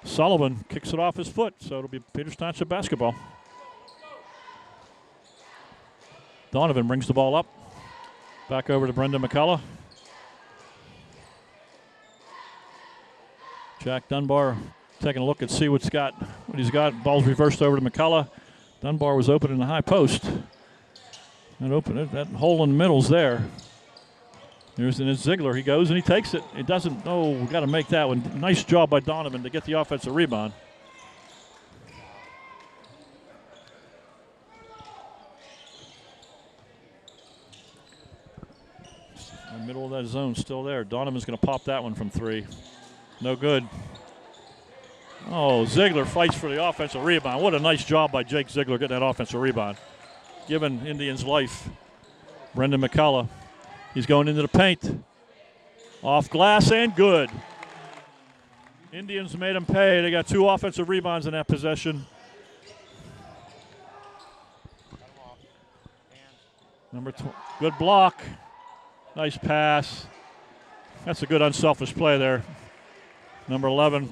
Sullivan kicks it off his foot, so it'll be Peters Township basketball. Donovan brings the ball up. Back over to Brendan McCullough. Jack Dunbar taking a look and see what he's got. Ball's reversed over to McCullough. Dunbar was open in the high post. That hole in the middle's there. There's Ziegler. He goes and he takes it. It doesn't. Oh, we got to make that one. Nice job by Donovan to get the offensive rebound. The middle of that zone still there. Donovan's going to pop that one from 3. No good. Oh, Ziegler fights for the offensive rebound. What a nice job by Jake Ziegler getting that offensive rebound. Giving Indians life. Brendan McCullough. He's going into the paint. Off glass and good. Indians made him pay. They got 2 offensive rebounds in that possession. Good block. Nice pass. That's a good unselfish play there. Number 11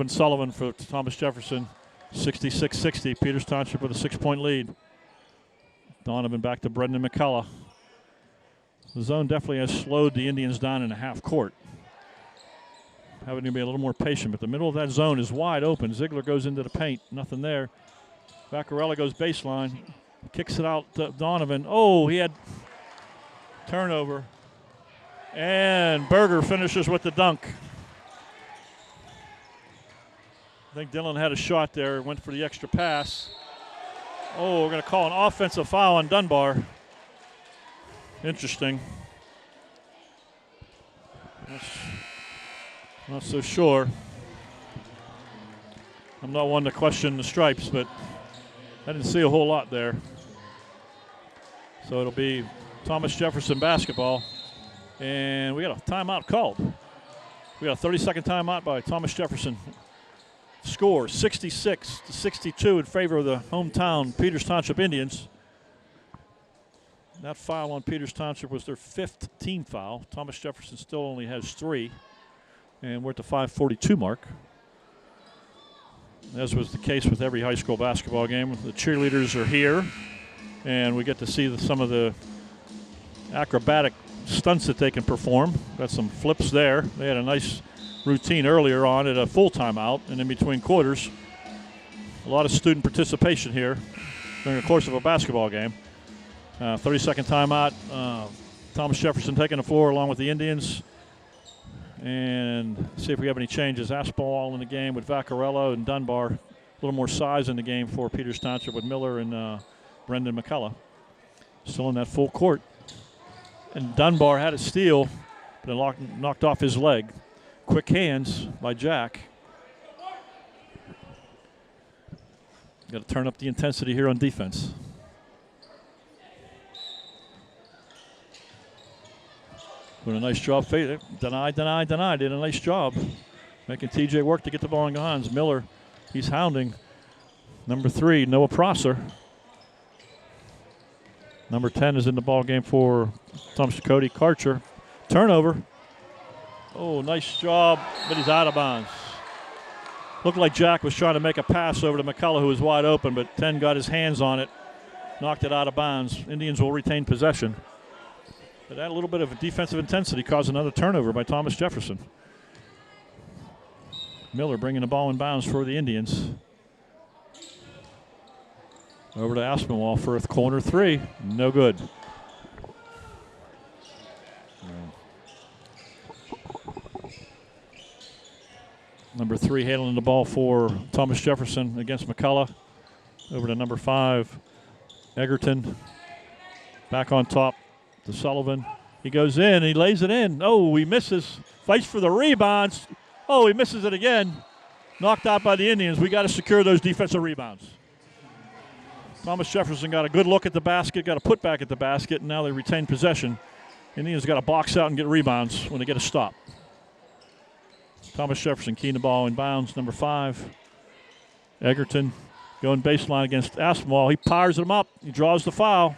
Sullivan for Thomas Jefferson. 66-60. Peters Township with a 6-point lead. Donovan back to Brendan McCullough. The zone definitely has slowed the Indians down in the half court. Having to be a little more patient, but the middle of that zone is wide open. Ziegler goes into the paint, nothing there. Vaccarella goes baseline, kicks it out to Donovan. Oh, he had turnover. And Berger finishes with the dunk. I think Dillon had a shot there, went for the extra pass. Oh, we're going to call an offensive foul on Dunbar. Interesting. Not so sure. I'm not one to question the stripes, but I didn't see a whole lot there. So it'll be Thomas Jefferson basketball. And we got a timeout called. We got a 30-second timeout by Thomas Jefferson. Score 66-62 in favor of the hometown Peters Township Indians. That foul on Peters Township was their 5th team foul. Thomas Jefferson still only has 3. And we're at the 5:42 mark. As was the case with every high school basketball game. The cheerleaders are here. And we get to see some of the acrobatic stunts that they can perform. Got some flips there. They had a nice routine earlier on at a full timeout and in between quarters. A lot of student participation here during the course of a basketball game. 30-second timeout. Thomas Jefferson taking the floor along with the Indians. And see if we have any changes. Aspall in the game with Vaccarella and Dunbar. A little more size in the game for Peters Township with Miller and Brendan McCullough. Still in that full court. And Dunbar had a steal, but it knocked off his leg. Quick hands by Jack. Got to turn up the intensity here on defense. Doing a nice job. Deny. Did a nice job. Making TJ work to get the ball in hands. Miller, he's hounding. Number 3, Noah Prosser. Number 10 is in the ball game for Thomas Cody Karcher. Turnover. Oh, nice job, but he's out of bounds. Looked like Jack was trying to make a pass over to McCullough, who was wide open, but 10 got his hands on it, knocked it out of bounds. Indians will retain possession. But that little bit of defensive intensity caused another turnover by Thomas Jefferson. Miller bringing the ball in bounds for the Indians. Over to Aspinwall for a corner 3. No good. Number 3 handling the ball for Thomas Jefferson against McCullough. Over to number 5, Egerton. Back on top to Sullivan. He goes in, he lays it in. Oh, he misses. Fights for the rebounds. Oh, he misses it again. Knocked out by the Indians. We got to secure those defensive rebounds. Thomas Jefferson got a good look at the basket, got a put back at the basket, and now they retain possession. Indians got to box out and get rebounds when they get a stop. Thomas Jefferson keying the ball in bounds, number 5. Egerton going baseline against Aspinwall. He powers him up. He draws the foul.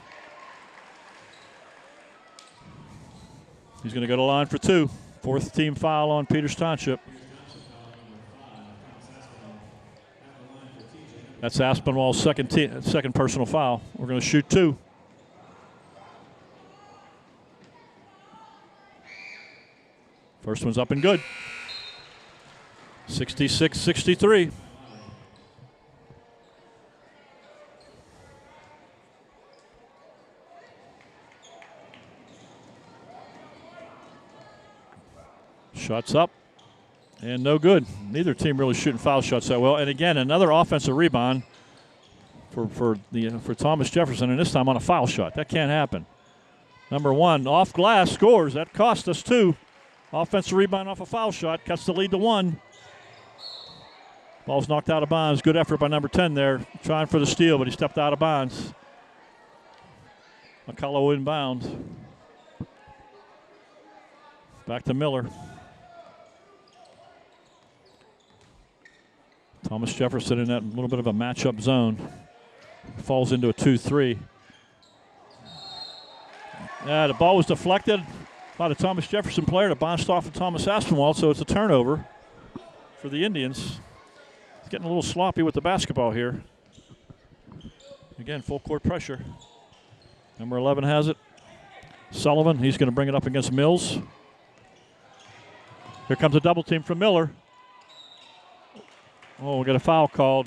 He's going to go to the line for 2. 4th team foul on Peters Township. That's Aspinwall's second personal foul. We're going to shoot 2. First one's up and good. 66-63. Shots up and no good. Neither team really shooting foul shots that well. And again, another offensive rebound for Thomas Jefferson, and this time on a foul shot. That can't happen. Number 1 off glass scores. That cost us 2. Offensive rebound off a foul shot cuts the lead to 1. Ball's knocked out of bounds. Good effort by number 10 there, trying for the steal, but he stepped out of bounds. McCullough inbounds. Back to Miller. Thomas Jefferson in that little bit of a matchup zone. Falls into a 2-3. The ball was deflected by the Thomas Jefferson player. It bounced off of Thomas Aspinwall, so it's a turnover for the Indians. He's getting a little sloppy with the basketball here. Again, full court pressure. Number 11 has it. Sullivan, he's going to bring it up against Mills. Here comes a double team from Miller. Oh, we got a foul called.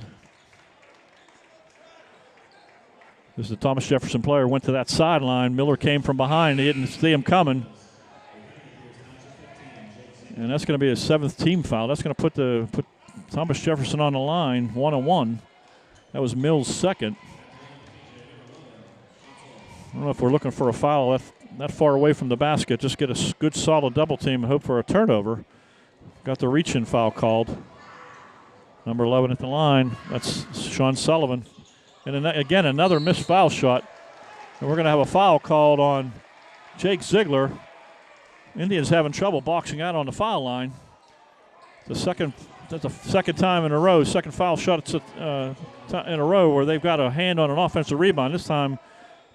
This is the Thomas Jefferson player, went to that sideline. Miller came from behind. He didn't see him coming. And that's going to be a 7th team foul. That's going to put Thomas Jefferson on the line, 1-on-1. That was Mills' second. I don't know if we're looking for a foul that far away from the basket. Just get a good solid double team and hope for a turnover. Got the reach-in foul called. Number 11 at the line. That's Sean Sullivan. And again, another missed foul shot. And we're going to have a foul called on Jake Ziegler. Indians having trouble boxing out on the foul line. That's the second time in a row, second foul shot in a row where they've got a hand on an offensive rebound. This time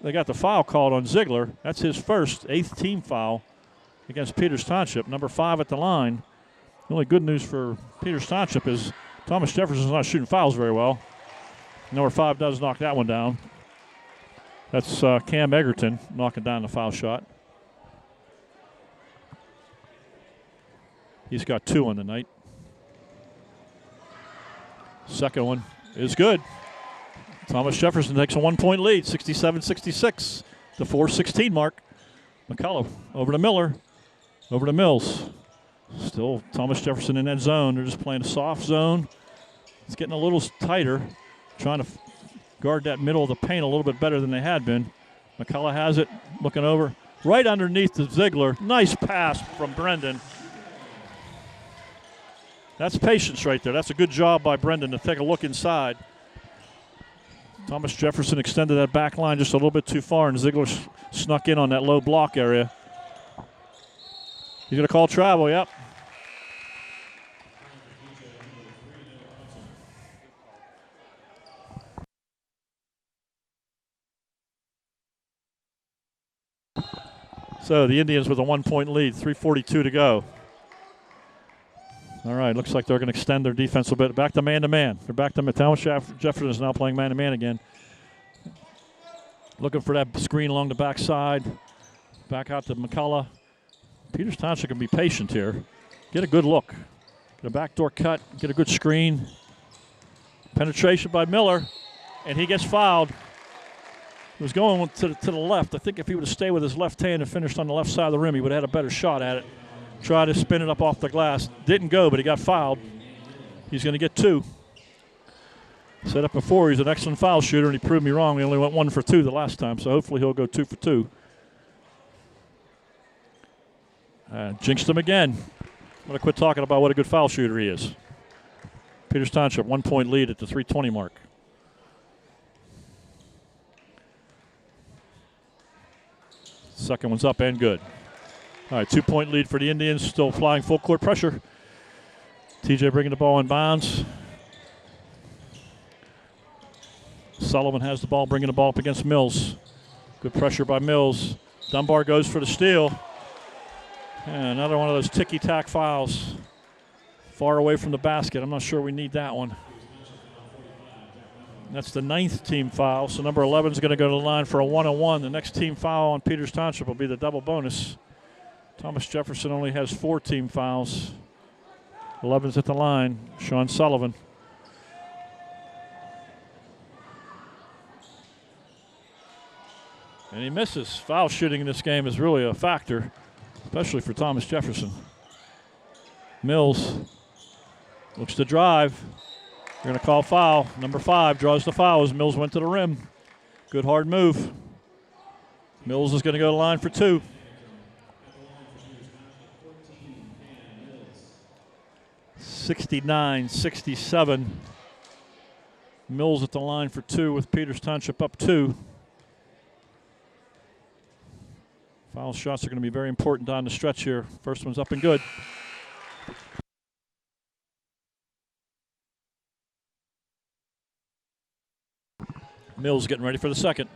they got the foul called on Ziegler. That's his first 8th team foul against Peters Township. Number 5 at the line. The only good news for Peters Township is Thomas Jefferson's not shooting fouls very well. Number 5 does knock that one down. That's Cam Egerton knocking down the foul shot. He's got 2 on the night. Second one is good. Thomas Jefferson takes a 1-point lead, 67-66. The 4:16 mark. McCullough over to Miller, over to Mills. Still Thomas Jefferson in that zone. They're just playing a soft zone. It's getting a little tighter, trying to guard that middle of the paint a little bit better than they had been. McCullough has it, looking over. Right underneath the Ziegler. Nice pass from Brendan. That's patience right there. That's a good job by Brendan to take a look inside. Thomas Jefferson extended that back line just a little bit too far, and Ziegler snuck in on that low block area. He's going to call travel, yep. So the Indians with a 1-point lead, 3:42 to go. All right, looks like they're going to extend their defense a bit. Back to man-to-man. They're back to Thomas Jefferson is now playing man-to-man again. Looking for that screen along the backside. Back out to McCullough. Peters Township can be patient here. Get a good look. Get a backdoor cut. Get a good screen. Penetration by Miller, and he gets fouled. He was going to the left. I think if he would have stayed with his left hand and finished on the left side of the rim, he would have had a better shot at it. Tried to spin it up off the glass. Didn't go, but he got fouled. He's going to get 2. Said it before, he's an excellent foul shooter, and he proved me wrong. He only went 1 for 2 the last time, so hopefully he'll go 2 for 2. Jinxed him again. I'm going to quit talking about what a good foul shooter he is. Peters Township, 1-point lead at the 3:20 mark. Second one's up and good. All right, 2-point lead for the Indians, still applying full court pressure. TJ bringing the ball in bounds. Sullivan has the ball, bringing the ball up against Mills. Good pressure by Mills. Dunbar goes for the steal. And another one of those ticky-tack fouls. Far away from the basket. I'm not sure we need that one. That's the 9th team foul, so number 11 is going to go to the line for a 1-on-1. The next team foul on Peters Township will be the double bonus. Thomas Jefferson only has 4 team fouls. 11's at the line, Sean Sullivan. And he misses. Foul shooting in this game is really a factor, especially for Thomas Jefferson. Mills looks to drive. They're going to call foul. Number 5 draws the foul as Mills went to the rim. Good hard move. Mills is going to go to the line for 2. (69-67). Mills at the line for 2 with Peters Township up 2. Foul shots are going to be very important down the stretch here. First one's up and good. Mills getting ready for the second.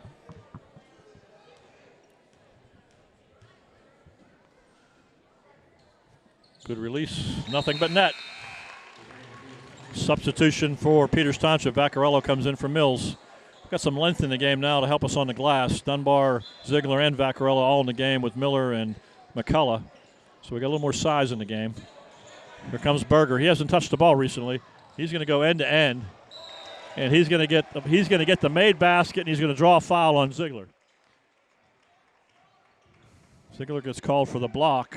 Good release, nothing but net. Substitution for Peters Township. Vaccarello comes in for Mills. Got some length in the game now to help us on the glass. Dunbar, Ziegler, and Vaccarello all in the game with Miller and McCullough. So we got a little more size in the game. Here comes Berger. He hasn't touched the ball recently. He's going to go end to end, and he's going to get the made basket, and he's going to draw a foul on Ziegler. Ziegler gets called for the block.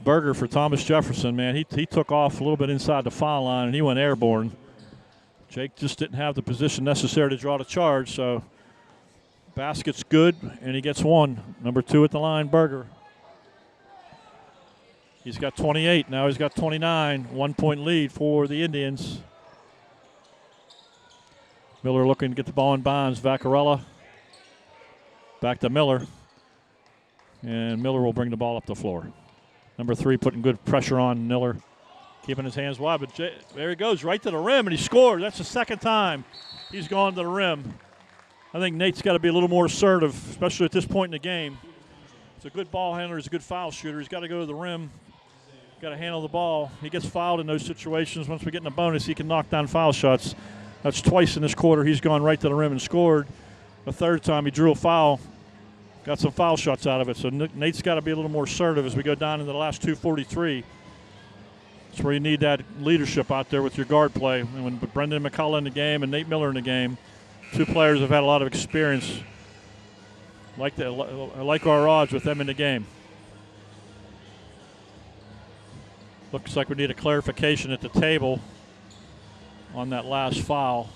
Berger for Thomas Jefferson, man, he took off a little bit inside the foul line, and he went airborne. Jake just didn't have the position necessary to draw the charge, so basket's good, and he gets 1. Number 2 at the line, Berger. He's got 28. Now he's got 29. 1-point lead for the Indians. Miller looking to get the ball in bounds. Vaccarello. Back to Miller. And Miller will bring the ball up the floor. Number 3 putting good pressure on Miller. Keeping his hands wide, but there he goes, right to the rim, and he scored. That's the second time he's gone to the rim. I think Nate's got to be a little more assertive, especially at this point in the game. He's a good ball handler. He's a good foul shooter. He's got to go to the rim. Got to handle the ball. He gets fouled in those situations. Once we get in a bonus, he can knock down foul shots. That's twice in this quarter. He's gone right to the rim and scored. The third time he drew a foul, got some foul shots out of it. So Nate's got to be a little more assertive as we go down into the last 2:43. That's where you need that leadership out there with your guard play. And when Brendan McCullough in the game and Nate Miller in the game, 2 players have had a lot of experience. I like our odds with them in the game. Looks like we need a clarification at the table on that last foul.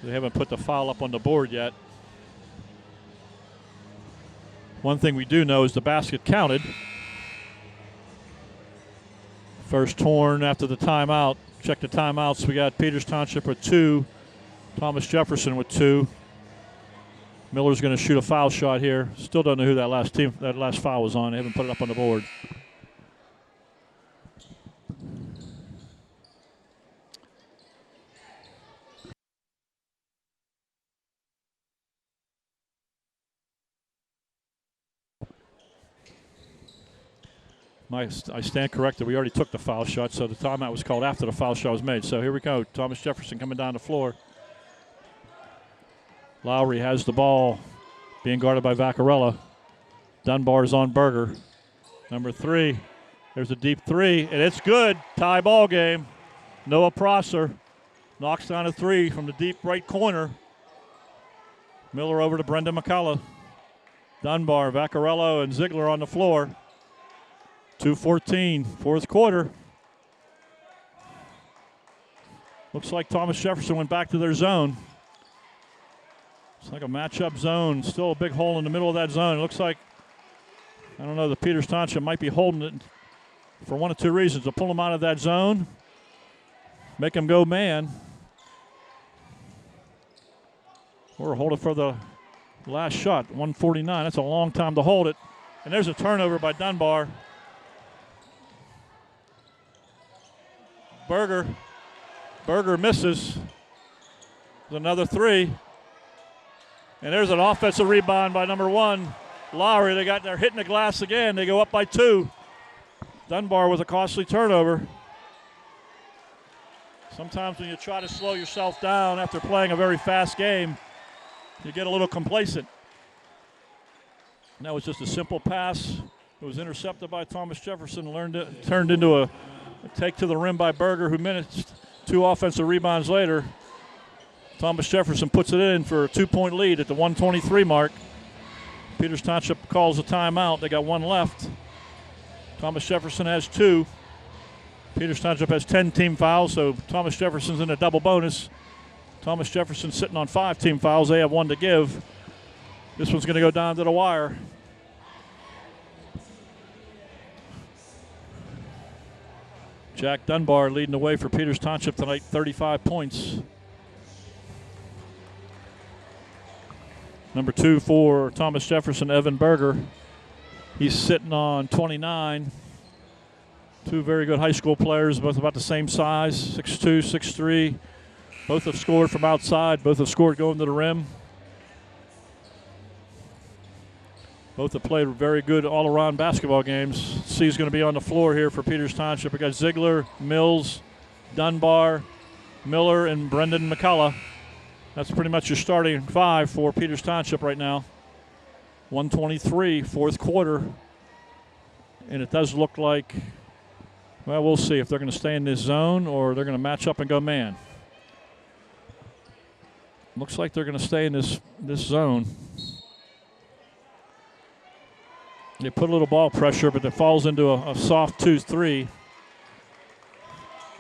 They haven't put the foul up on the board yet. One thing we do know is the basket counted. First torn after the timeout. Check the timeouts. We got Peters Township with 2. Thomas Jefferson with 2. Miller's going to shoot a foul shot here. Still don't know who that last foul was on. They haven't put it up on the board. I stand corrected. We already took the foul shot, so the timeout was called after the foul shot was made. So here we go. Thomas Jefferson coming down the floor. Lowry has the ball, being guarded by Vaccarello. Dunbar's on Berger. Number 3. There's a deep 3, and it's good. Tie ball game. Noah Prosser knocks down a 3 from the deep right corner. Miller over to Brendan McCullough. Dunbar, Vaccarello, and Ziegler on the floor. 2:14, fourth quarter. Looks like Thomas Jefferson went back to their zone. It's like a matchup zone. Still a big hole in the middle of that zone. It looks like, I don't know, the Peters Township might be holding it for one of 2 reasons. To pull them out of that zone, make them go man, or hold it for the Last shot, 149. That's a long time to hold it. And there's a turnover by Dunbar. Berger misses. There's another three. And there's an offensive rebound by number 1, Lowry. They're hitting the glass again. They go up by 2. Dunbar with a costly turnover. Sometimes when you try to slow yourself down after playing a very fast game, you get a little complacent. And that was just a simple pass. It was intercepted by Thomas Jefferson, turned into a take to the rim by Berger, who managed 2 offensive rebounds later. Thomas Jefferson puts it in for a 2-point lead at the 123 mark. Peters Township calls a timeout. They got 1 left. Thomas Jefferson has 2. Peters Township has 10 team fouls, so Thomas Jefferson's in a double bonus. Thomas Jefferson sitting on 5 team fouls. They have 1 to give. This one's going to go down to the wire. Jack Dunbar leading the way for Peters Township tonight, 35 points. Number 2 for Thomas Jefferson, Evan Berger. He's sitting on 29. 2 very good high school players, both about the same size, 6'2", 6'3". Both have scored from outside. Both have scored going to the rim. Both have played very good all-around basketball games. C's going to be on the floor here for Peters Township. We got Ziegler, Mills, Dunbar, Miller, and Brendan McCullough. That's pretty much your starting 5 for Peters Township right now. 123, 4th quarter. And it does look like, well, we'll see if they're going to stay in this zone or they're going to match up and go man. Looks like they're going to stay in this zone. They put a little ball pressure, but it falls into a soft 2-3.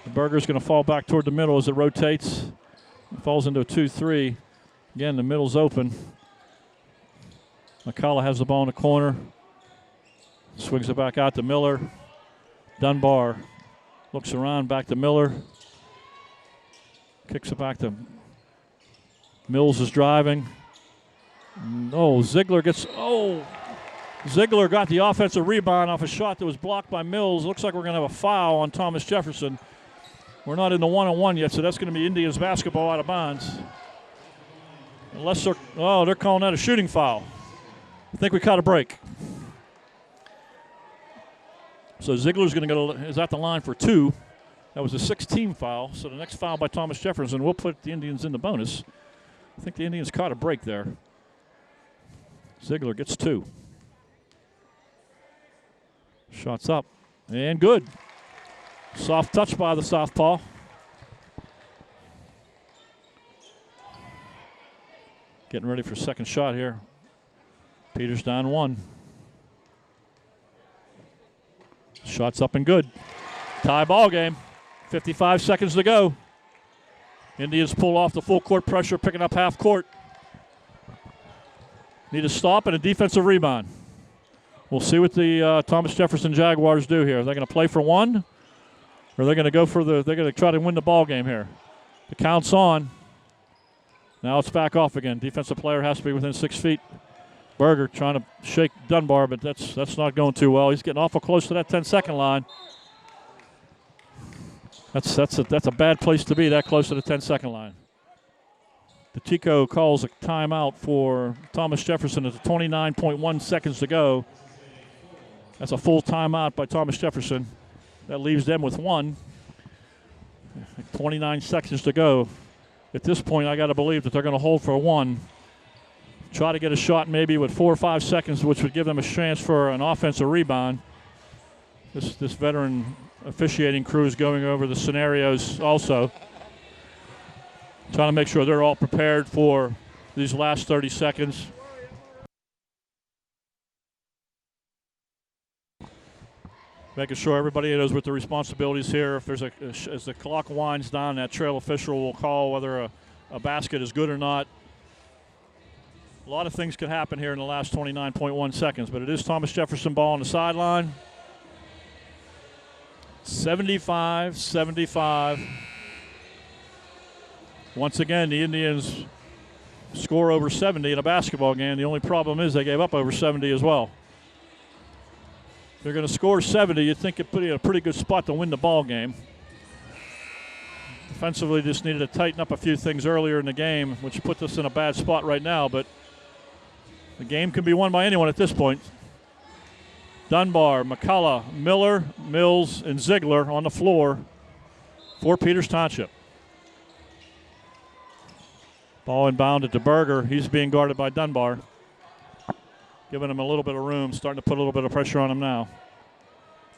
The Berger's going to fall back toward the middle as it rotates. It falls into a 2-3. Again, the middle's open. McCullough has the ball in the corner. Swings it back out to Miller. Dunbar looks around, back to Miller. Kicks it back to Mills is driving. Oh, Ziegler got the offensive rebound off a shot that was blocked by Mills. Looks like we're going to have a foul on Thomas Jefferson. We're not in the 1-on-1 yet, so that's going to be Indians basketball out of bounds. Unless they're calling that a shooting foul. I think we caught a break. So Ziegler's going to is at the line for 2. That was a 6-team foul, so the next foul by Thomas Jefferson will put the Indians in the bonus. I think the Indians caught a break there. Ziegler gets 2. Shots up and good. Soft touch by the southpaw. Getting ready for second shot here. Peters down 1. Shots up and good. Tie ball game. 55 seconds to go. Indians pull off the full court pressure, picking up half court. Need a stop and a defensive rebound. We'll see what the Thomas Jefferson Jaguars do here. Are they going to play for 1? Or are they going to go for they're going to try to win the ball game here? The count's on. Now it's back off again. Defensive player has to be within 6 feet. Berger trying to shake Dunbar, but that's not going too well. He's getting awful close to that 10-second line. That's a bad place to be, that close to the 10-second line. The Tico calls a timeout for Thomas Jefferson at 29.1 seconds to go. That's a full timeout by Thomas Jefferson. That leaves them with 1. 29 seconds to go. At this point, I got to believe that they're going to hold for 1. Try to get a shot maybe with 4 or 5 seconds, which would give them a chance for an offensive rebound. This veteran officiating crew is going over the scenarios also. Trying to make sure they're all prepared for these last 30 seconds. Making sure everybody knows what the responsibilities here. If there's as the clock winds down, that trail official will call whether a basket is good or not. A lot of things could happen here in the last 29.1 seconds, but it is Thomas Jefferson ball on the sideline. 75-75. Once again, the Indians score over 70 in a basketball game. The only problem is they gave up over 70 as well. If they're going to score 70, you'd think it'd put you in a pretty good spot to win the ball game. Defensively, just needed to tighten up a few things earlier in the game, which puts us in a bad spot right now, but the game can be won by anyone at this point. Dunbar, McCullough, Miller, Mills, and Ziegler on the floor for Peters Township. Ball inbounded to Berger. He's being guarded by Dunbar. Giving him a little bit of room, starting to put a little bit of pressure on him now.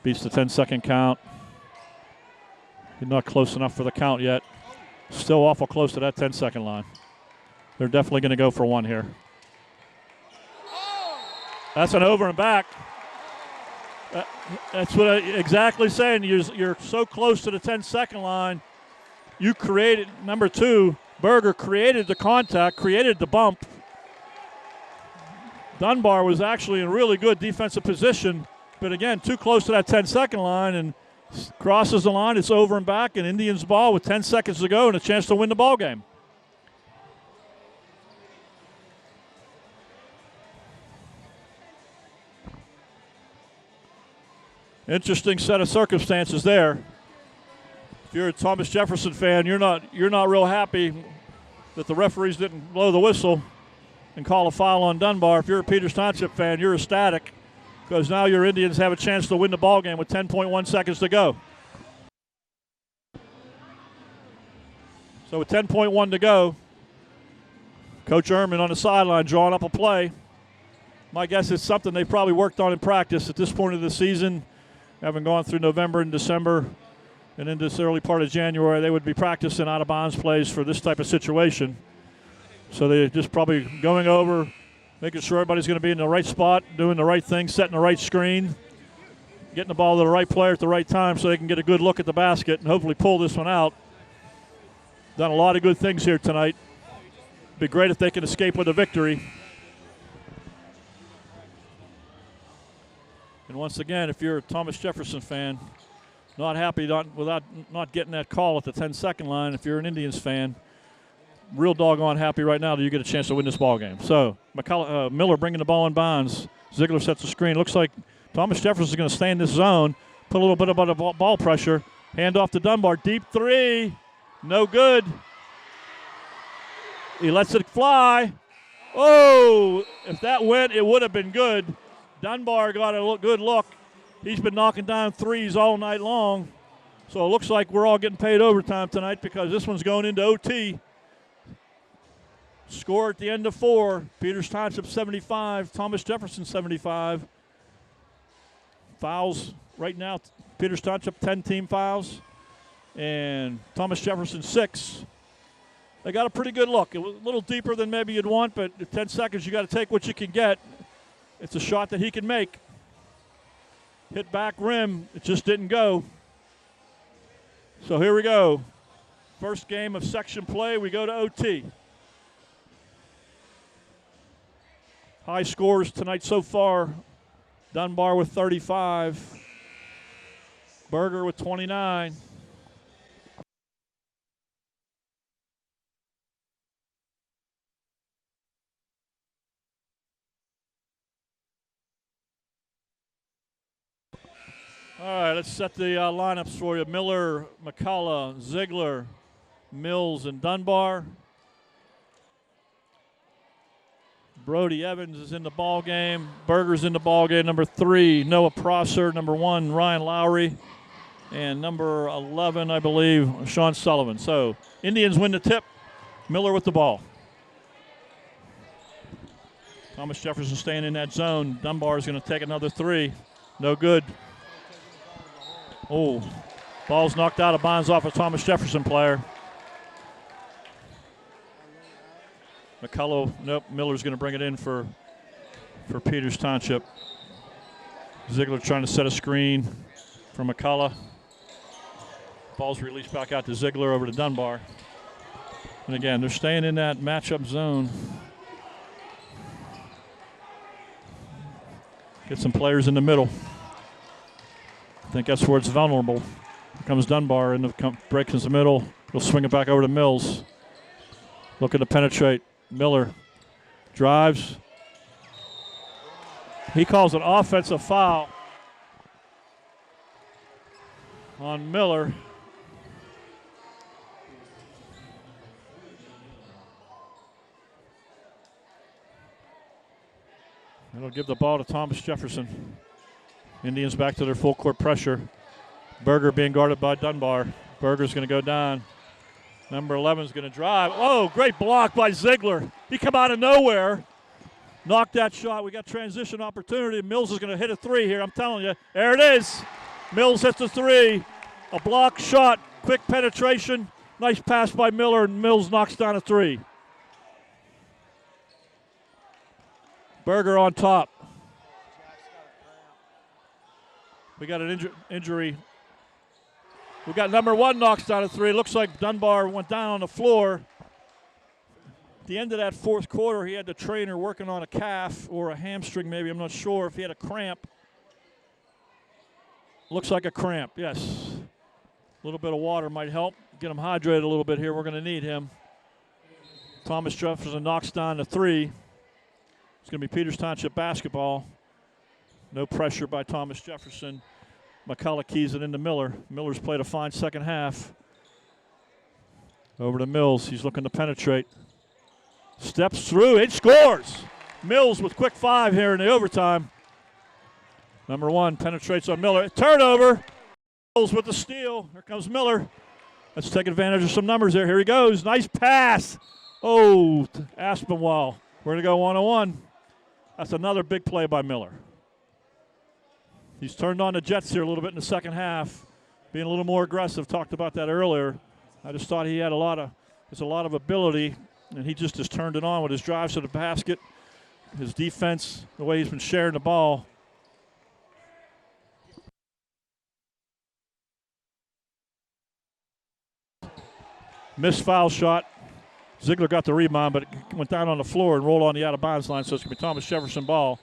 Beats the 10-second count. He's not close enough for the count yet. Still awful close to that 10-second line. They're definitely going to go for one here. That's an over and back. That's what I'm exactly saying. You're so close to the 10-second line. You created, number 2, Berger created the contact, created the bump. Dunbar was actually in really good defensive position, but again, too close to that 10-second line and crosses the line. It's over and back, and Indians ball with 10 seconds to go and a chance to win the ball game. Interesting set of circumstances there. If you're a Thomas Jefferson fan, you're not real happy that the referees didn't blow the whistle and call a foul on Dunbar. If you're a Peters Township fan, you're ecstatic because now your Indians have a chance to win the ball game with 10.1 seconds to go. So with 10.1 to go, Coach Ehrman on the sideline drawing up a play. My guess is something they probably worked on in practice at this point of the season. Having gone through November and December and into this early part of January, they would be practicing out-of-bounds plays for this type of situation. So they're just probably going over, making sure everybody's going to be in the right spot, doing the right thing, setting the right screen, getting the ball to the right player at the right time so they can get a good look at the basket and hopefully pull this one out. Done a lot of good things here tonight. Be great if they can escape with a victory. And once again, if you're a Thomas Jefferson fan, not happy not getting that call at the 10-second line. If you're an Indians fan, real doggone happy right now that you get a chance to win this ball game. So Miller bringing the ball in bounds. Ziegler sets the screen. Looks like Thomas Jefferson is going to stay in this zone, put a little bit of ball pressure. Hand off to Dunbar. Deep three. No good. He lets it fly. Oh, if that went, it would have been good. Dunbar got a good look. He's been knocking down threes all night long. So it looks like we're all getting paid overtime tonight because this one's going into OT. Score at the end of 4. Peters Township 75, Thomas Jefferson 75. Fouls right now, Peters Township 10 team fouls. And Thomas Jefferson 6. They got a pretty good look. It was a little deeper than maybe you'd want, but at 10 seconds you got to take what you can get. It's a shot that he can make. Hit back rim. It just didn't go. So here we go. First game of section play. We go to OT. High scores tonight so far. Dunbar with 35. Berger with 29. All right, let's set the lineups for you. Miller, McCullough, Ziegler, Mills, and Dunbar. Brody Evans is in the ball game. Berger's in the ball game. Number 3, Noah Prosser. Number 1, Ryan Lowry. And number 11, I believe, Sean Sullivan. So Indians win the tip. Miller with the ball. Thomas Jefferson staying in that zone. Dunbar is going to take another 3. No good. Oh, ball's knocked out of bounds off a Thomas Jefferson player. McCullough, nope, Miller's going to bring it in for Peters Township. Ziegler trying to set a screen for McCullough. Ball's released back out to Ziegler over to Dunbar. And again, they're staying in that matchup zone. Get some players in the middle. I think that's where it's vulnerable. Here comes Dunbar, breaks in the middle. He'll swing it back over to Mills. Looking to penetrate. Miller drives. He calls an offensive foul on Miller. It'll give the ball to Thomas Jefferson. Indians back to their full court pressure. Berger being guarded by Dunbar. Berger's going to go down. Number 11 is going to drive. Oh, great block by Ziegler. He come out of nowhere. Knocked that shot. We got transition opportunity. Mills is going to hit a three here. I'm telling you. There it is. Mills hits the three. A block shot. Quick penetration. Nice pass by Miller, and Mills knocks down a three. Berger on top. We got an injury. We got number 1 knocks down a three. It looks like Dunbar went down on the floor. At the end of that fourth quarter, he had the trainer working on a calf or a hamstring maybe. I'm not sure if he had a cramp. Looks like a cramp, yes. A little bit of water might help. Get him hydrated a little bit here. We're going to need him. Thomas Jefferson knocks down the three. It's going to be Peters Township basketball. No pressure by Thomas Jefferson. McCullough keys it into Miller. Miller's played a fine second half. Over to Mills. He's looking to penetrate. Steps through. It scores. Mills with quick 5 here in the overtime. Number 1 penetrates on Miller. Turnover. Mills with the steal. Here comes Miller. Let's take advantage of some numbers there. Here he goes. Nice pass. Oh, Aspinwall. We're going to go 1-on-1. That's another big play by Miller. He's turned on the Jets here a little bit in the second half, being a little more aggressive. Talked about that earlier. I just thought he had a lot of ability, and he just has turned it on with his drives to the basket, his defense, the way he's been sharing the ball. Missed foul shot. Ziegler got the rebound, but it went down on the floor and rolled on the out-of-bounds line, so it's going to be Thomas Jefferson ball.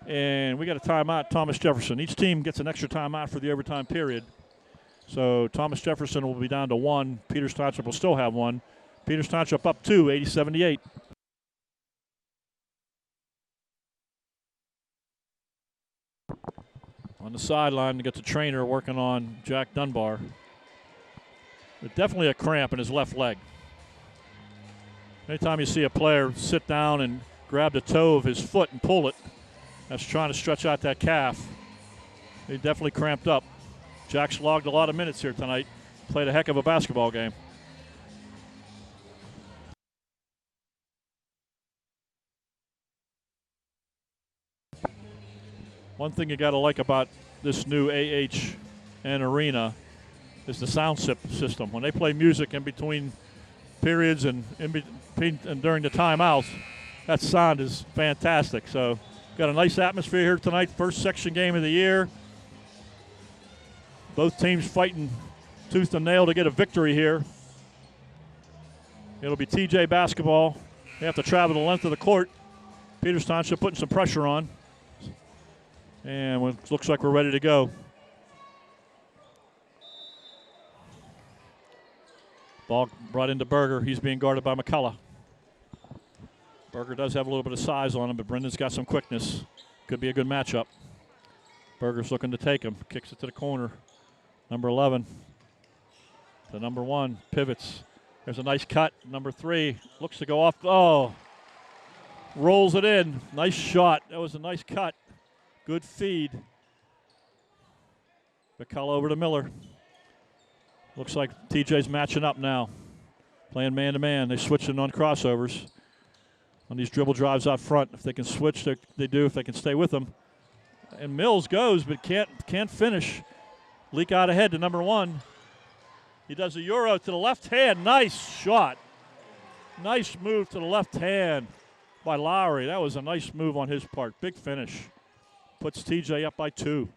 And we got a timeout, Thomas Jefferson. Each team gets an extra timeout for the overtime period. So Thomas Jefferson will be down to 1. Peters Township will still have 1. Peters Township up 2, 80-78. On the sideline, you got the trainer working on Jack Dunbar. But definitely a cramp in his left leg. Anytime you see a player sit down and grab the toe of his foot and pull it, that's trying to stretch out that calf. He definitely cramped up. Jack's logged a lot of minutes here tonight. Played a heck of a basketball game. One thing you got to like about this new AHN arena is the sound system. When they play music in between periods and during the timeouts, that sound is fantastic. So got a nice atmosphere here tonight. First section game of the year. Both teams fighting tooth and nail to get a victory here. It'll be TJ basketball. They have to travel the length of the court. Peters Township putting some pressure on. And it looks like we're ready to go. Ball brought into Berger. He's being guarded by McCullough. Berger does have a little bit of size on him, but Brendan's got some quickness. Could be a good matchup. Berger's looking to take him. Kicks it to the corner. Number 11 to number 1. Pivots. There's a nice cut. Number 3 looks to go off. Oh, rolls it in. Nice shot. That was a nice cut. Good feed. McCullough over to Miller. Looks like TJ's matching up now. Playing man-to-man. They're switching on crossovers. On these dribble drives out front. If they can switch, they do. If they can stay with them. And Mills goes, but can't finish. Leak out ahead to number 1. He does a Euro to the left hand. Nice shot. Nice move to the left hand by Lowry. That was a nice move on his part. Big finish. Puts TJ up by 2.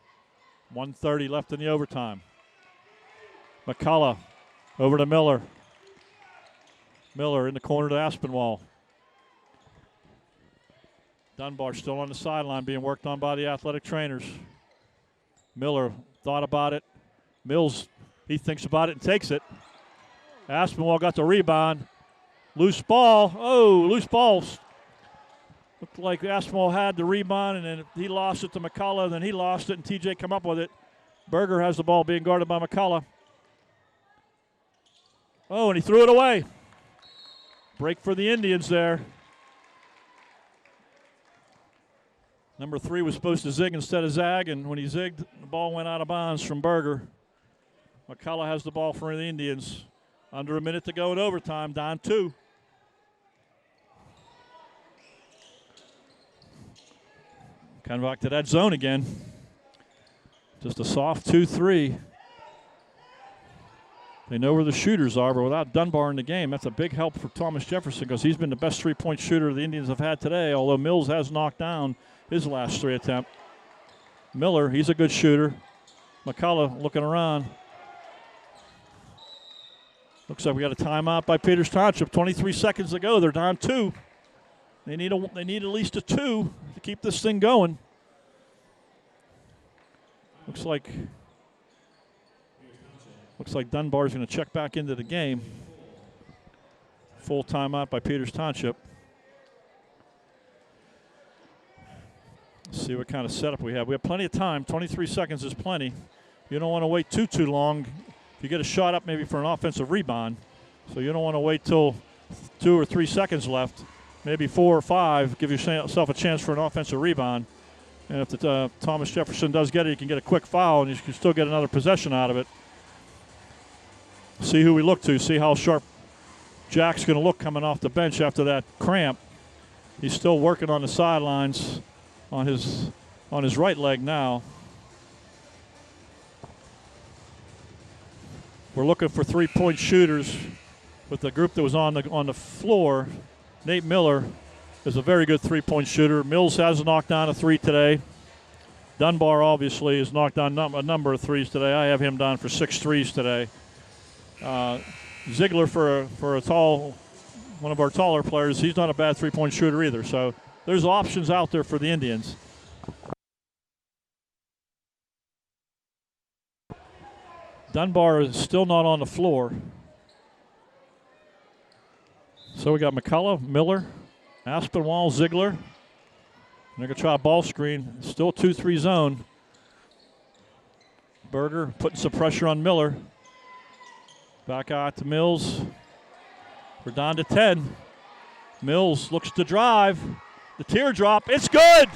1:30 left in the overtime. McCullough over to Miller. Miller in the corner to Aspinwall. Dunbar still on the sideline being worked on by the athletic trainers. Miller thought about it. Mills, he thinks about it and takes it. Aspinwall got the rebound. Loose ball. Oh, loose balls. Looked like Aspinwall had the rebound, and then he lost it to McCullough, and then he lost it, and TJ come up with it. Berger has the ball being guarded by McCullough. Oh, and he threw it away. Break for the Indians there. Number 3 was supposed to zig instead of zag, and when he zigged, the ball went out of bounds from Berger. McCullough has the ball for the Indians. Under a minute to go in overtime, down 2. Kind of back to that zone again. Just a soft 2-3. They know where the shooters are, but without Dunbar in the game, that's a big help for Thomas Jefferson because he's been the best three-point shooter the Indians have had today, although Mills has knocked down his last 3 attempts. Miller, he's a good shooter. McCullough looking around. Looks like we got a timeout by Peters Township. 23 seconds to go. They're down 2. They need at least a 2 to keep this thing going. Looks like Dunbar's going to check back into the game. Full timeout by Peters Township. Let's see what kind of setup we have. We have plenty of time. 23 seconds is plenty. You don't want to wait too long. If you get a shot up maybe for an offensive rebound. So you don't want to wait till 2 or 3 seconds left. Maybe 4 or 5. Give yourself a chance for an offensive rebound. And if Thomas Jefferson does get it, you can get a quick foul, and you can still get another possession out of it. See who we look to. See how sharp Jack's going to look coming off the bench after that cramp. He's still working on the sidelines on his right leg now. We're looking for three-point shooters with the group that was on the floor. Nate Miller is a very good three-point shooter. Mills has knocked down a 3 today. Dunbar obviously has knocked down a number of 3s today. I have him down for 6 threes today. Ziegler for one of our taller players, he's not a bad three-point shooter either. So there's options out there for the Indians. Dunbar is still not on the floor. So we got McCullough, Miller, Aspinwall, Ziegler. They're going to try a ball screen. Still 2-3 zone. Berger putting some pressure on Miller. Back out to Mills. We're down to 10. Mills looks to drive. The teardrop. It's good.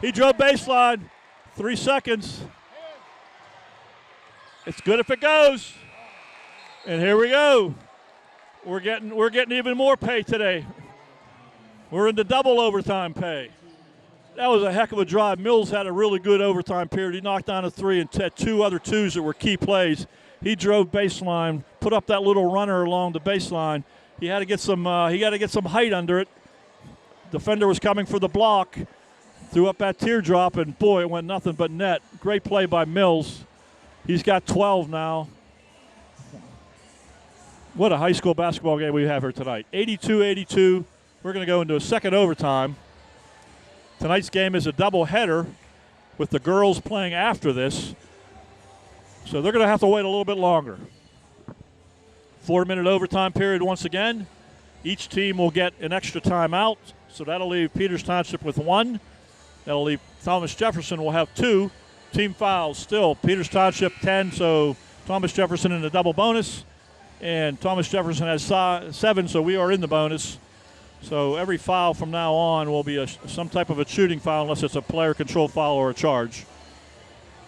He drove baseline. 3 seconds. It's good if it goes. And here we go. We're getting even more pay today. We're into double overtime pay. That was a heck of a drive. Mills had a really good overtime period. He knocked down a 3 and had 2 other 2s that were key plays. He drove baseline, put up that little runner along the baseline. He had to get some height under it. Defender was coming for the block, threw up that teardrop, and boy, it went nothing but net. Great play by Mills. He's got 12 now. What a high school basketball game we have here tonight. 82-82. We're going to go into a second overtime. Tonight's game is a doubleheader with the girls playing after this. So they're going to have to wait a little bit longer. 4-minute overtime period once again. Each team will get an extra timeout. So that'll leave Peters Township with 1. That'll leave Thomas Jefferson will have 2. Team fouls still. Peters Township 10, so Thomas Jefferson in the double bonus. And Thomas Jefferson has 7, so we are in the bonus. So every foul from now on will be some type of a shooting foul unless it's a player control foul or a charge.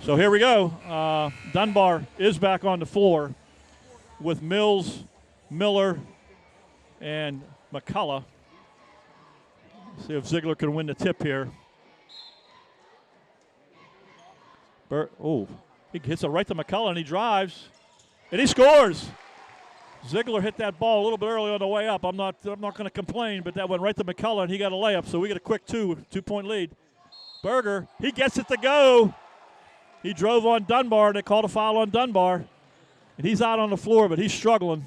So here we go. Dunbar is back on the floor with Mills, Miller, and McCullough. See if Ziegler can win the tip here. He hits it right to McCullough, and he drives. And he scores. Ziegler hit that ball a little bit early on the way up. I'm not going to complain, but that went right to McCullough, and he got a layup, so we get a quick 2-point lead. Berger, he gets it to go. He drove on Dunbar. They called a foul on Dunbar. And he's out on the floor, but he's struggling.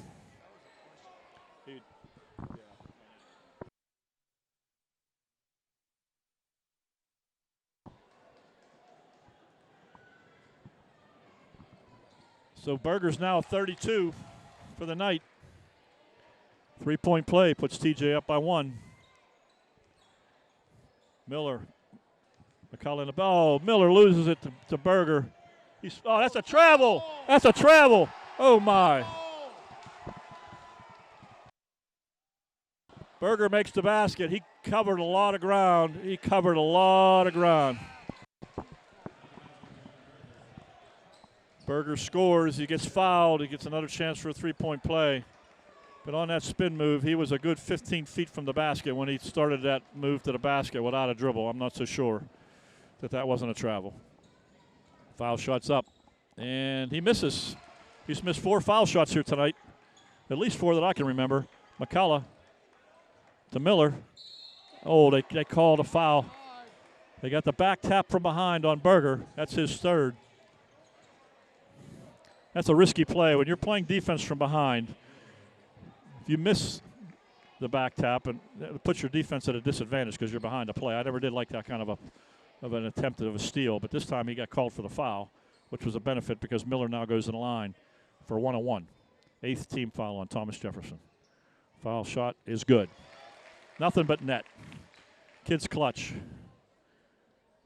So Berger's now 32 for the night. 3-point play puts TJ up by 1. Miller. McCullough in the ball. Miller loses it to Berger. That's a travel. That's a travel. Oh, my. Berger makes the basket. He covered a lot of ground. Berger scores. He gets fouled. He gets another chance for a 3-point play. But on that spin move, he was a good 15 feet from the basket when he started that move to the basket without a dribble. I'm not so sure that wasn't a travel. Foul shot's up. And he misses. He's missed 4 foul shots here tonight. At least 4 that I can remember. McCullough to Miller. Oh, they called a foul. They got the back tap from behind on Berger. That's his 3rd. That's a risky play. When you're playing defense from behind, if you miss the back tap, and it puts your defense at a disadvantage because you're behind a play. I never did like that kind of an attempt of a steal, but this time he got called for the foul, which was a benefit because Miller now goes in the line for 1-on-1. 8th team foul on Thomas Jefferson. Foul shot is good. Nothing but net. Kid's clutch.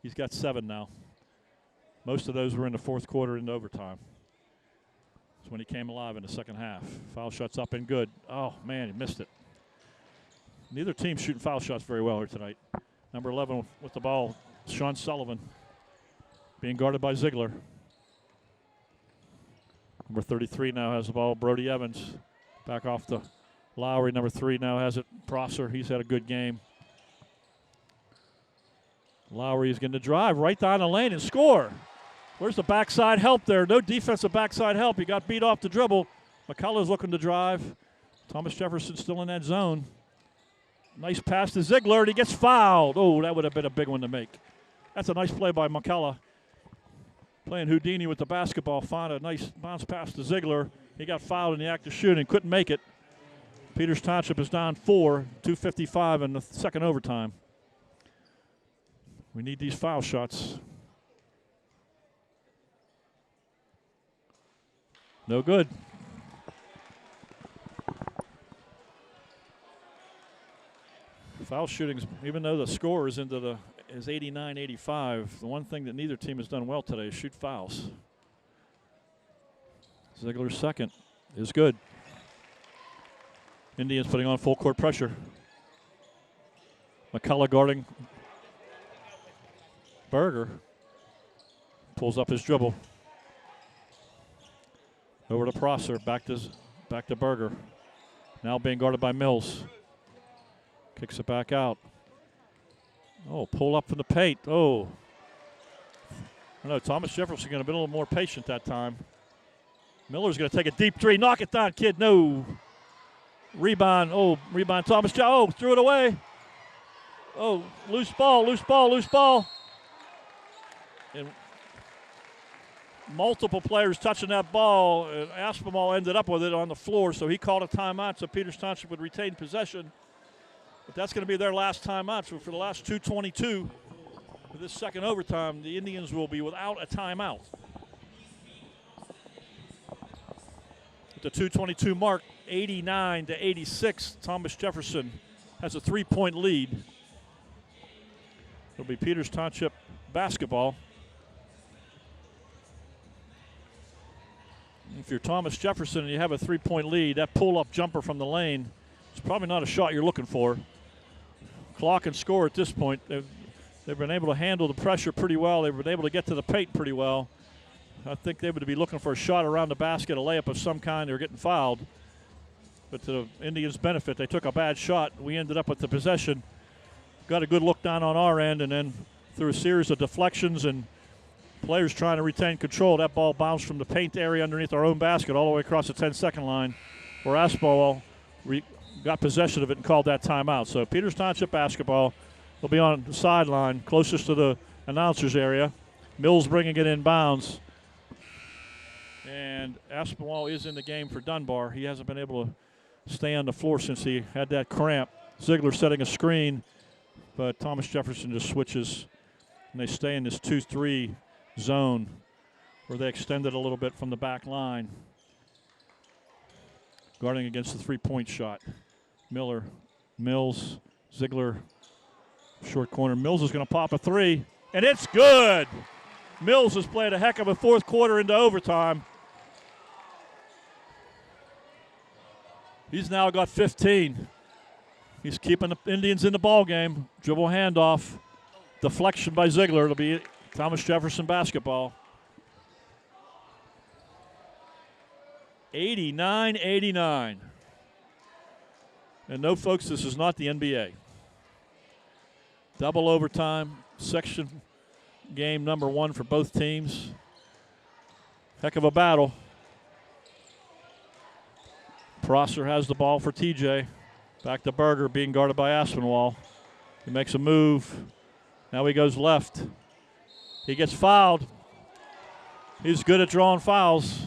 He's got 7 now. Most of those were in the 4th quarter into overtime. That's when he came alive in the second half. Foul shot's up and good. Oh, man, he missed it. Neither team's shooting foul shots very well here tonight. Number 11 with the ball, Sean Sullivan, being guarded by Ziegler. Number 33 now has the ball, Brody Evans. Back off to Lowry. Number 3 now has it, Prosser. He's had a good game. Lowry is going to drive right down the lane and score. Where's the backside help there? No defensive backside help. He got beat off the dribble. McCullough's looking to drive. Thomas Jefferson still in that zone. Nice pass to Ziegler, and he gets fouled. Oh, that would have been a big one to make. That's a nice play by McCullough. Playing Houdini with the basketball, found a nice bounce pass to Ziegler. He got fouled in the act of shooting, couldn't make it. Peters Township is down 4, 2:55 in the second overtime. We need these foul shots. No good. Foul shootings, even though the score is 89-85, the one thing that neither team has done well today is shoot fouls. Ziegler's second is good. Indians putting on full court pressure. McCullough guarding Berger. Pulls up his dribble. Over to Prosser, back to Berger. Now being guarded by Mills. Kicks it back out. Oh, pull up from the paint. Oh. I know Thomas Jefferson going to be a little more patient that time. Miller's going to take a deep 3. Knock it down, kid. No. Rebound. Oh, rebound. Thomas. Oh, threw it away. Oh, loose ball. And multiple players touching that ball. And Aspinall ended up with it on the floor, so he called a timeout so Peters Township would retain possession. But that's going to be their last timeout. So for the last 2:22 for this second overtime, the Indians will be without a timeout. At the 2:22 mark, 89-86, Thomas Jefferson has a 3-point lead. It'll be Peters Township basketball. If you're Thomas Jefferson and you have a 3-point lead, that pull-up jumper from the lane, it's probably not a shot you're looking for. Clock and score at this point. They've been able to handle the pressure pretty well. They've been able to get to the paint pretty well. I think they would be looking for a shot around the basket, a layup of some kind. They're getting fouled. But to the Indians' benefit, they took a bad shot. We ended up with the possession. Got a good look down on our end, and then through a series of deflections and players trying to retain control, that ball bounced from the paint area underneath our own basket all the way across the 10-second line, where Aspinall got possession of it and called that timeout. So Peters Township basketball will be on the sideline closest to the announcer's area. Mills bringing it inbounds. And Aspinall is in the game for Dunbar. He hasn't been able to stay on the floor since he had that cramp. Ziegler setting a screen, but Thomas Jefferson just switches, and they stay in this 2-3 zone where they extend it a little bit from the back line. Guarding against the 3-point shot. Miller, Mills, Ziegler, short corner. Mills is going to pop a three, and it's good. Mills has played a heck of a fourth quarter into overtime. He's now got 15. He's keeping the Indians in the ball game. Dribble handoff, deflection by Ziegler. It'll be Thomas Jefferson basketball. 89-89. And no, folks, this is not the NBA. Double overtime, section game number 1 for both teams. Heck of a battle. Prosser has the ball for TJ. Back to Berger, being guarded by Aspinwall. He makes a move. Now he goes left. He gets fouled. He's good at drawing fouls.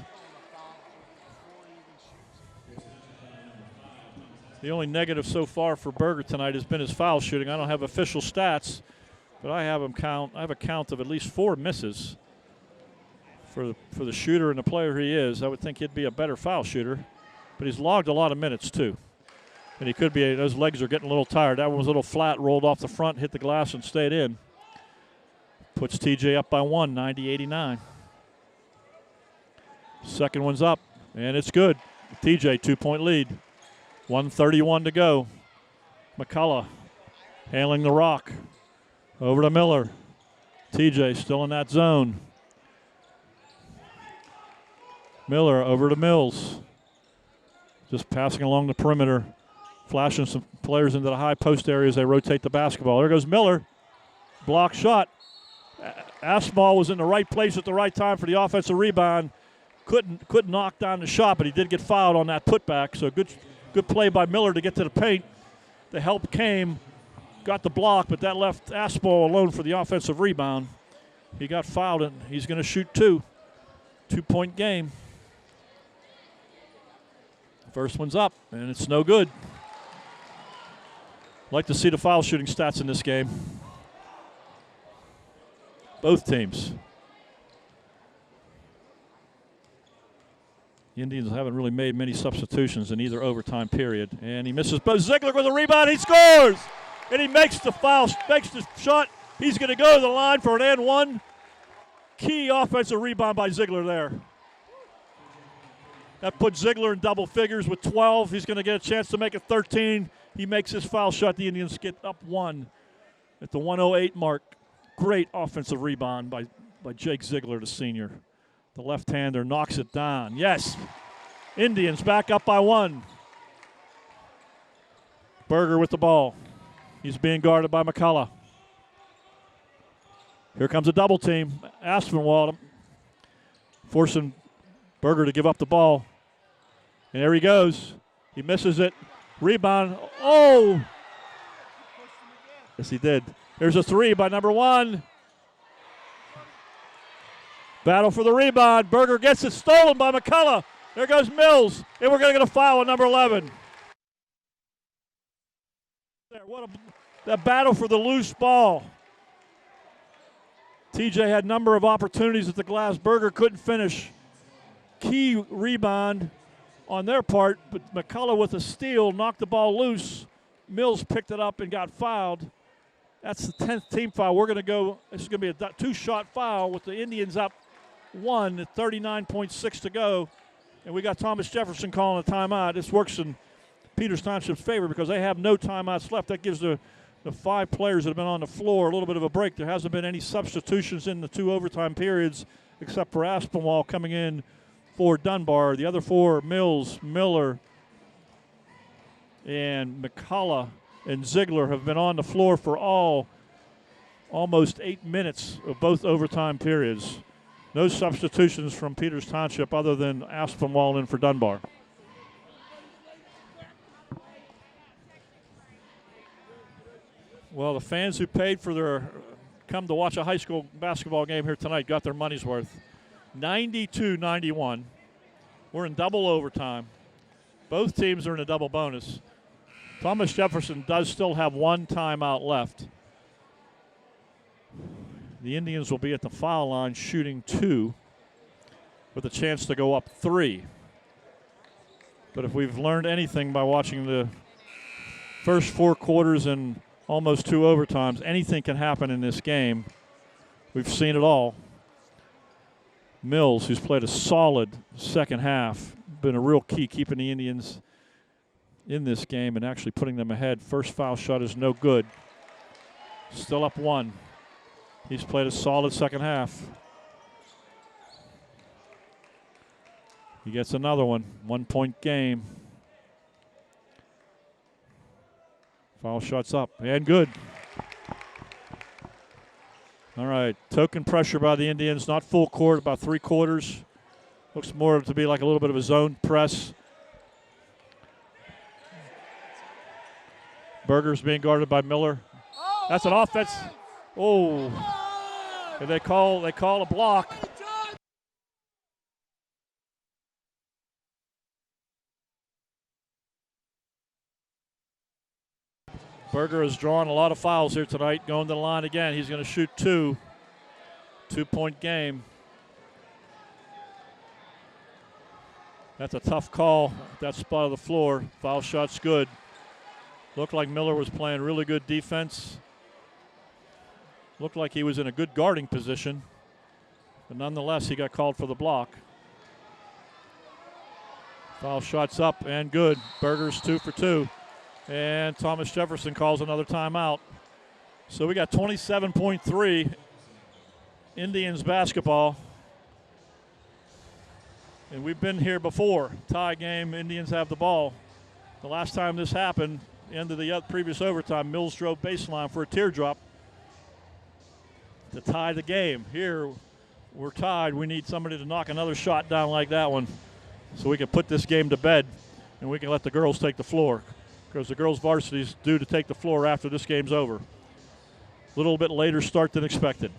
The only negative so far for Berger tonight has been his foul shooting. I don't have official stats, but I have a count of at least 4 misses for the shooter and the player he is. I would think he'd be a better foul shooter, but he's logged a lot of minutes too. And he could be, those legs are getting a little tired. That one was a little flat, rolled off the front, hit the glass, and stayed in. Puts TJ up by 1, 90-89. Second one's up, and it's good. TJ, 2-point lead. 1:31 to go. McCullough handling the rock. Over to Miller. TJ still in that zone. Miller over to Mills. Just passing along the perimeter. Flashing some players into the high post area as they rotate the basketball. There goes Miller. Block shot. Aspinwall was in the right place at the right time for the offensive rebound. Couldn't knock down the shot, but he did get fouled on that putback. So good play by Miller to get to the paint. The help came, got the block, but that left Aspinwall alone for the offensive rebound. He got fouled, and he's going to shoot 2. 2-point game. First one's up, and it's no good. Like to see the foul shooting stats in this game. Both teams. The Indians haven't really made many substitutions in either overtime period. And he misses, but Ziegler with a rebound, he scores! And he makes the foul, makes the shot. He's going to go to the line for an and 1. Key offensive rebound by Ziegler there. That puts Ziegler in double figures with 12. He's going to get a chance to make it 13. He makes his foul shot. The Indians get up 1 at the 1:08 mark. Great offensive rebound by Jake Ziegler, the senior. The left-hander knocks it down. Yes, Indians back up by 1. Berger with the ball. He's being guarded by McCullough. Here comes a double team. Aspinwall forcing Berger to give up the ball. And there he goes. He misses it. Rebound. Oh! Yes, he did. There's a 3 by number 1. Battle for the rebound. Berger gets it stolen by McCullough. There goes Mills. And we're going to get a foul on number 11. That battle for the loose ball. TJ had a number of opportunities at the glass. Berger couldn't finish. Key rebound on their part, but McCullough with a steal knocked the ball loose. Mills picked it up and got fouled. That's the 10th team foul. We're going to go, this is going to be a 2-shot foul with the Indians up 1 at 39.6 to go. And we got Thomas Jefferson calling a timeout. This works in Peters Township's favor because they have no timeouts left. That gives the 5 players that have been on the floor a little bit of a break. There hasn't been any substitutions in the 2 overtime periods except for Aspinwall coming in for Dunbar. The other 4, Mills, Miller, and McCullough and Ziegler have been on the floor for almost 8 minutes of both overtime periods. No substitutions from Peters Township other than Aspinwall in for Dunbar. Well, the fans who paid for their come to watch a high school basketball game here tonight got their money's worth. 92-91. We're in double overtime. Both teams are in a double bonus. Thomas Jefferson does still have 1 timeout left. The Indians will be at the foul line shooting 2 with a chance to go up 3. But if we've learned anything by watching the first 4 quarters and almost 2 overtimes. Anything can happen in this game. We've seen it all. Mills, who's played a solid second half, been a real key keeping the Indians in this game and actually putting them ahead. First foul shot is no good. Still up 1. He's played a solid second half. He gets another one. 1-point game. Foul shots up and good. All right, token pressure by the Indians. Not full court, about 3 quarters. Looks more to be like a little bit of a zone press. Berger's being guarded by Miller. That's an offense. Oh, and they call a block. Berger has drawn a lot of fouls here tonight. Going to the line again. He's going to shoot 2. 2-point game. That's a tough call at that spot of the floor. Foul shot's good. Looked like Miller was playing really good defense. Looked like he was in a good guarding position. But nonetheless, he got called for the block. Foul shot's up and good. Berger's 2 for 2. And Thomas Jefferson calls another timeout. So we got 27.3 Indians basketball. And we've been here before. Tie game, Indians have the ball. The last time this happened, end of the previous overtime, Mills drove baseline for a teardrop to tie the game. Here, we're tied. We need somebody to knock another shot down like that one so we can put this game to bed and we can let the girls take the floor, because the girls' varsity is due to take the floor after this game's over. A little bit later start than expected.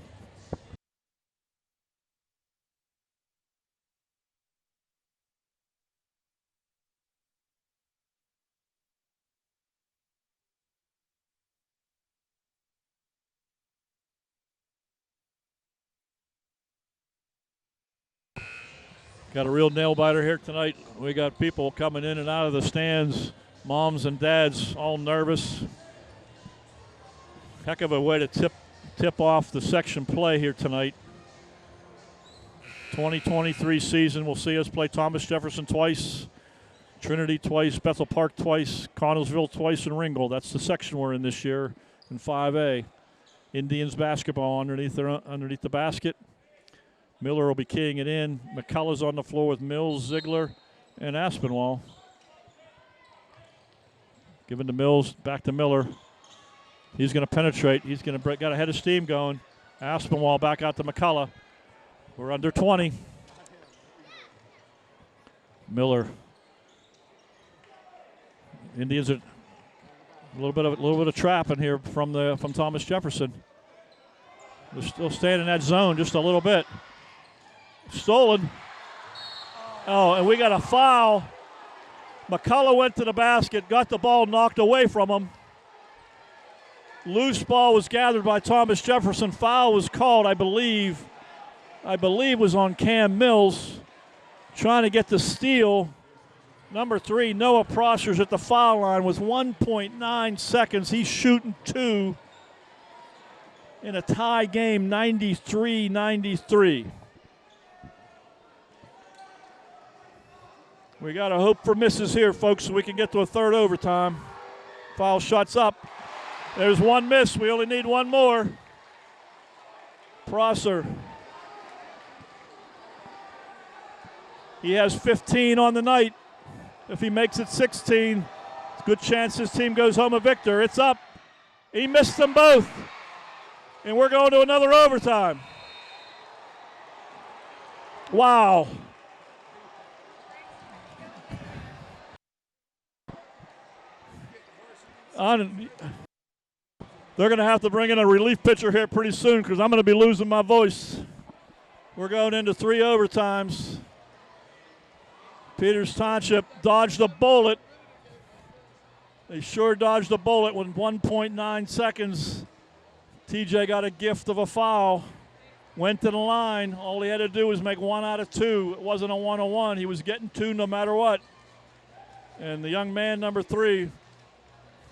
Got a real nail biter here tonight. We got people coming in and out of the stands, moms and dads all nervous. Heck of a way to tip off the section play here tonight. 2023 season, we'll see us play Thomas Jefferson twice, Trinity twice, Bethel Park twice, Connellsville twice, and Ringgold. That's the section we're in this year in 5A. Indians basketball underneath the basket. Miller will be keying it in. McCullough's on the floor with Mills, Ziegler, and Aspinwall. Given to Mills, back to Miller. He's going to penetrate. He's going to break. Got a head of steam going. Aspinwall back out to McCullough. We're under 20. Miller. Indians are a little bit of trapping here from Thomas Jefferson. They're still staying in that zone just a little bit. Stolen. Oh, and we got a foul. McCullough went to the basket, got the ball knocked away from him. Loose ball was gathered by Thomas Jefferson. Foul was called, I believe was on Cam Mills, trying to get the steal. Number 3, Noah Prosser's at the foul line with 1.9 seconds. He's shooting 2 in a tie game, 93-93. We got to hope for misses here, folks, so we can get to a third overtime. Foul shots up. There's one miss. We only need one more. Prosser. He has 15 on the night. If he makes it 16, it's a good chance his team goes home a victor. It's up. He missed them both. And we're going to another overtime. Wow. They're going to have to bring in a relief pitcher here pretty soon because I'm going to be losing my voice. We're going into 3 overtimes. Peters Township dodged a bullet. They sure dodged a bullet with 1.9 seconds. TJ got a gift of a foul. Went to the line. All he had to do was make 1 out of 2. It wasn't a 1-on-1. He was getting 2 no matter what. And the young man, number 3,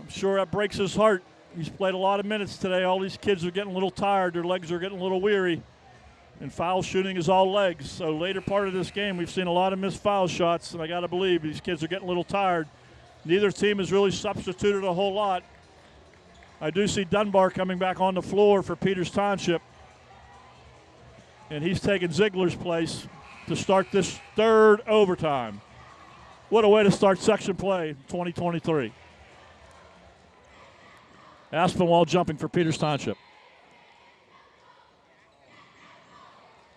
I'm sure that breaks his heart. He's played a lot of minutes today. All these kids are getting a little tired. Their legs are getting a little weary. And foul shooting is all legs. So later part of this game, we've seen a lot of missed foul shots, and I got to believe these kids are getting a little tired. Neither team has really substituted a whole lot. I do see Dunbar coming back on the floor for Peters Township. And he's taking Ziegler's place to start this third overtime. What a way to start section play 2023. Aspinwall jumping for Peters Township.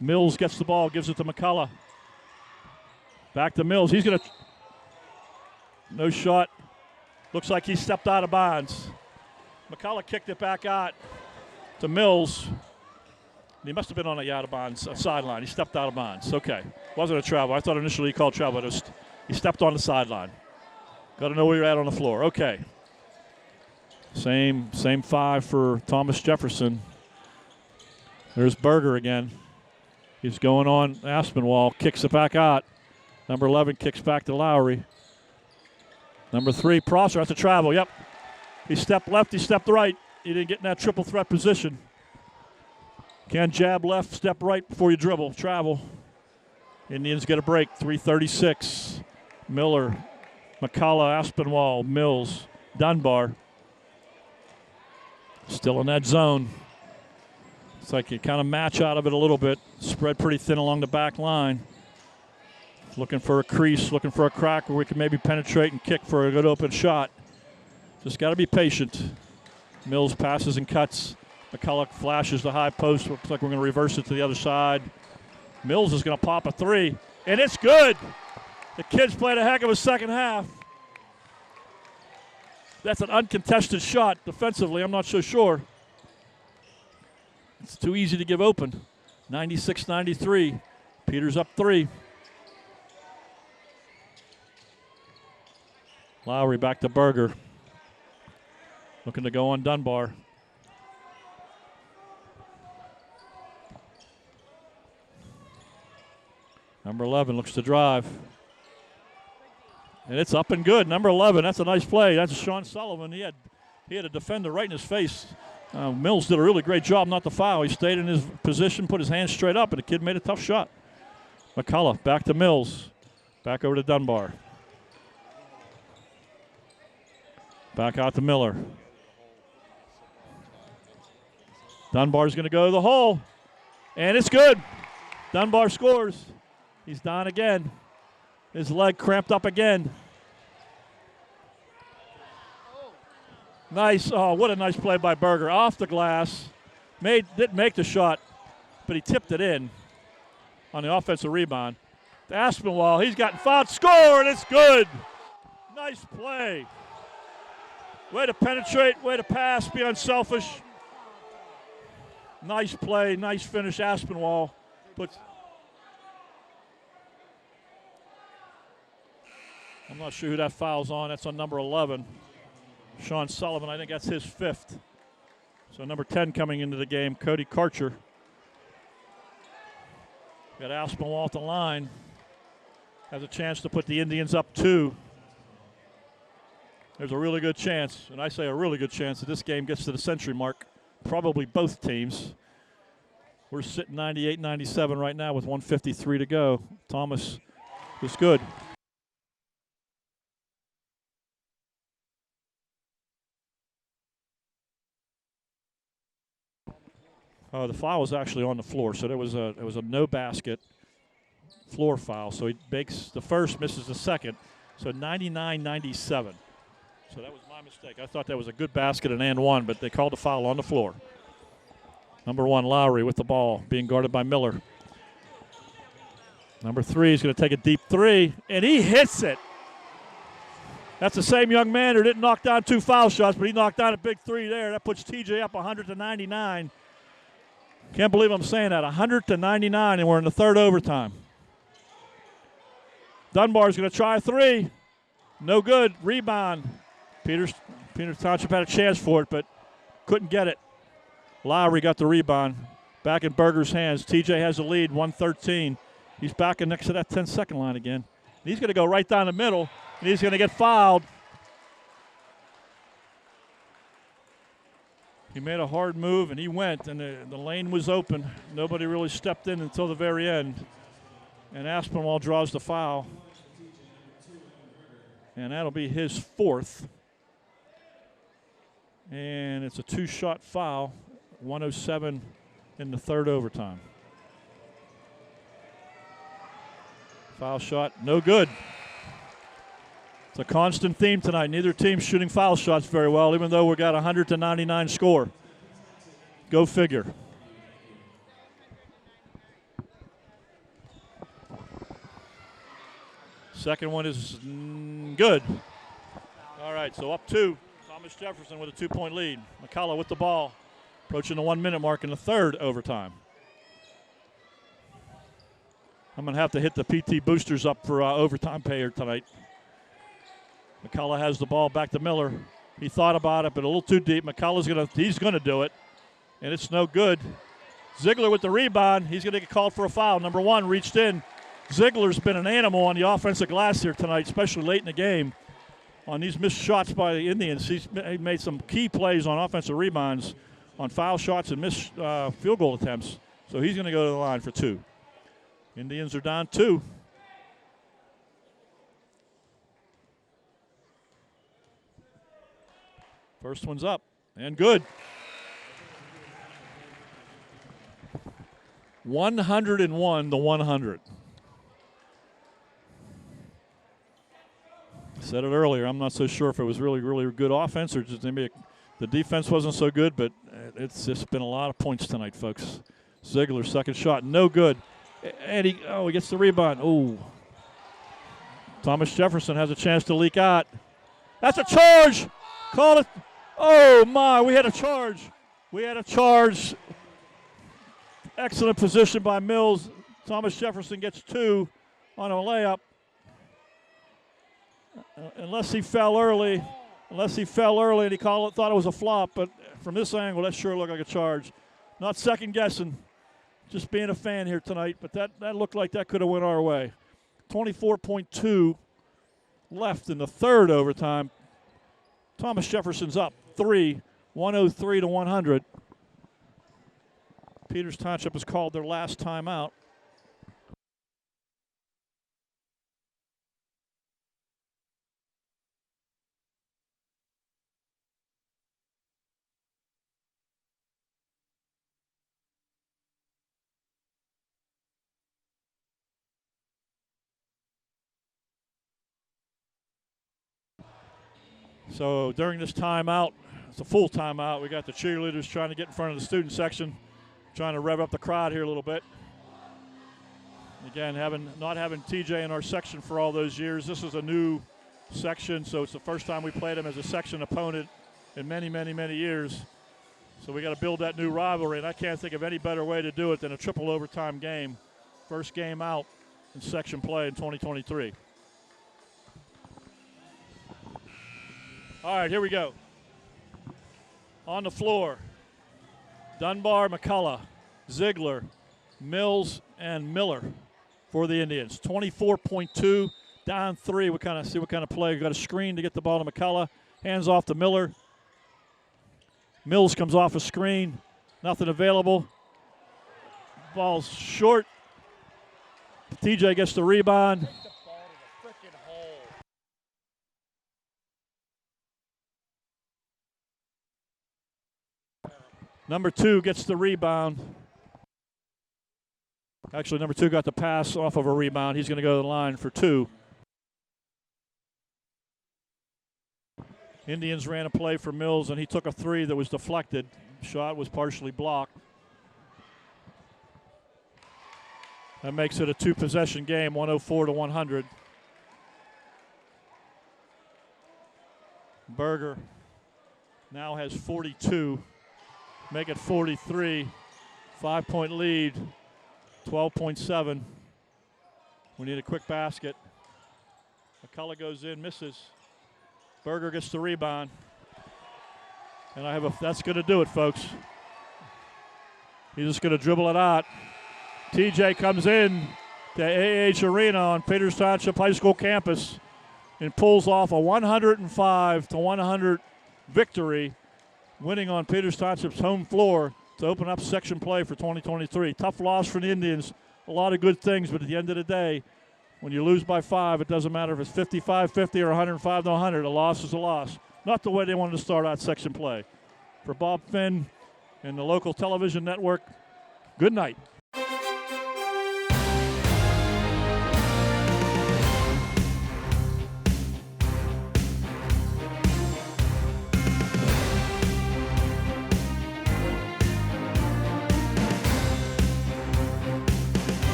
Mills gets the ball, gives it to McCullough. Back to Mills. He's going to. No shot. Looks like he stepped out of bounds. McCullough kicked it back out to Mills. He must have been on a out of bounds sideline. He stepped out of bounds. Okay. Wasn't a travel. I thought initially he called travel, but he stepped on the sideline. Got to know where you're at on the floor. Okay. Same five for Thomas Jefferson. There's Berger again. He's going on Aspinwall, kicks it back out. Number 11 kicks back to Lowry. Number 3, Prosser has to travel. Yep. He stepped left, he stepped right. He didn't get in that triple threat position. Can jab left, step right before you dribble. Travel. Indians get a break. 3:36. Miller, McCullough, Aspinwall, Mills, Dunbar. Still in that zone. It's like you kind of match out of it a little bit. Spread pretty thin along the back line. Looking for a crease, looking for a crack where we can maybe penetrate and kick for a good open shot. Just got to be patient. Mills passes and cuts. McCullough flashes the high post. Looks like we're going to reverse it to the other side. Mills is going to pop a 3, and it's good. The kids played a heck of a second half. That's an uncontested shot defensively. I'm not so sure. It's too easy to give open. 96-93. Peters up 3. Lowry back to Berger. Looking to go on Dunbar. Number 11 looks to drive. And it's up and good. Number 11, that's a nice play. That's Sean Sullivan. He had a defender right in his face. Mills did a really great job not to foul. He stayed in his position, put his hands straight up, and the kid made a tough shot. McCullough back to Mills. Back over to Dunbar. Back out to Miller. Dunbar's going to go to the hole. And it's good. Dunbar scores. He's down again. His leg cramped up again. Nice. Oh, what a nice play by Berger. Off the glass. Didn't make the shot, but he tipped it in on the offensive rebound. To Aspinwall. He's gotten fouled. Score, and it's good. Nice play. Way to penetrate. Way to pass. Be unselfish. Nice play. Nice finish. Aspinwall puts. I'm not sure who that foul's on. That's on number 11. Sean Sullivan, I think that's his 5th. So number 10 coming into the game, Cody Karcher. Got Aspinwall at the line. Has a chance to put the Indians up 2. There's a really good chance, and I say a really good chance, that this game gets to the century mark. Probably both teams. We're sitting 98-97 right now with 1:53 to go. Thomas is good. The foul was actually on the floor, so it was a no basket floor foul. So he makes the first, misses the second. So 99-97. So that was my mistake. I thought that was a good basket and one, but they called the foul on the floor. Number 1, Lowry with the ball, being guarded by Miller. Number 3 is going to take a deep 3, and he hits it. That's the same young man who didn't knock down 2 foul shots, but he knocked down a big 3 there. That puts TJ up 100-99. Can't believe I'm saying that. 100-99, and we're in the third overtime. Dunbar's going to try a 3. No good. Rebound. Peters Township had a chance for it, but couldn't get it. Lowry got the rebound. Back in Berger's hands. TJ has the lead, 113. He's back in next to that 10-second line again. And he's going to go right down the middle, and he's going to get fouled. He made a hard move, and he went, and the lane was open. Nobody really stepped in until the very end. And Aspinwall draws the foul. And that'll be his fourth. And it's a two-shot foul, 1:07 in the third overtime. Foul shot, no good. It's a constant theme tonight. Neither team's shooting foul shots very well, even though we got a 100-99 score. Go figure. Second one is good. All right, so up two. Thomas Jefferson with a 2-point lead. McCullough with the ball, approaching the 1-minute mark in the third overtime. I'm going to have to hit the PT boosters up for overtime pay here tonight. McCullough has the ball back to Miller. He thought about it, but a little too deep. He's going to do it, and it's no good. Ziegler with the rebound. He's going to get called for a foul. Number one reached in. Ziegler's been an animal on the offensive glass here tonight, especially late in the game. On these missed shots by the Indians, he's made some key plays on offensive rebounds, on foul shots and missed field goal attempts. So he's going to go to the line for two. Indians are down two. First one's up and good. 101-100. Said it earlier. I'm not so sure if it was really good offense or just maybe the defense wasn't so good, but it's just been a lot of points tonight, folks. Ziegler, second shot, no good. And he gets the rebound. Oh. Thomas Jefferson has a chance to leak out. That's a charge. Call it. Oh, my. We had a charge. Excellent position by Mills. Thomas Jefferson gets two on a layup. Unless he fell early and he thought it was a flop. But from this angle, that sure looked like a charge. Not second guessing. Just being a fan here tonight, but that looked like that could have went our way. 24.2 left in the third overtime. Thomas Jefferson's up 3, 103-100. Peters Township has called their last timeout. So during this timeout, it's a full timeout. We got the cheerleaders trying to get in front of the student section, trying to rev up the crowd here a little bit. Again, not having TJ in our section for all those years. This is a new section, so it's the first time we played him as a section opponent in many, many, many years. So we got to build that new rivalry, and I can't think of any better way to do it than a triple overtime game. First game out in section play in 2023. All right, here we go. On the floor, Dunbar, McCullough, Ziegler, Mills, and Miller for the Indians. 24.2, down 3. We kind of see what kind of play. We've got a screen to get the ball to McCullough. Hands off to Miller. Mills comes off a screen. Nothing available. Ball's short. TJ gets the rebound. Number 2 gets the rebound. Actually, number 2 got the pass off of a rebound. He's going to go to the line for 2. Indians ran a play for Mills, and he took a 3 that was deflected. Shot was partially blocked. That makes it a 2-possession game, 104-100. Berger now has 42. Make it 43. 5-point lead. 12.7. We need a quick basket. McCullough goes in, misses. Berger gets the rebound. And that's going to do it, folks. He's just going to dribble it out. TJ comes in to AH Arena on Peters Township High School campus and pulls off a 105-100 victory. winning on Peters Township's home floor to open up section play for 2023. Tough loss for the Indians. A lot of good things, but at the end of the day, when you lose by 5, it doesn't matter if it's 55-50 or 105-100. A loss is a loss. Not the way they wanted to start out section play. For Bob Finn and the local television network, good night.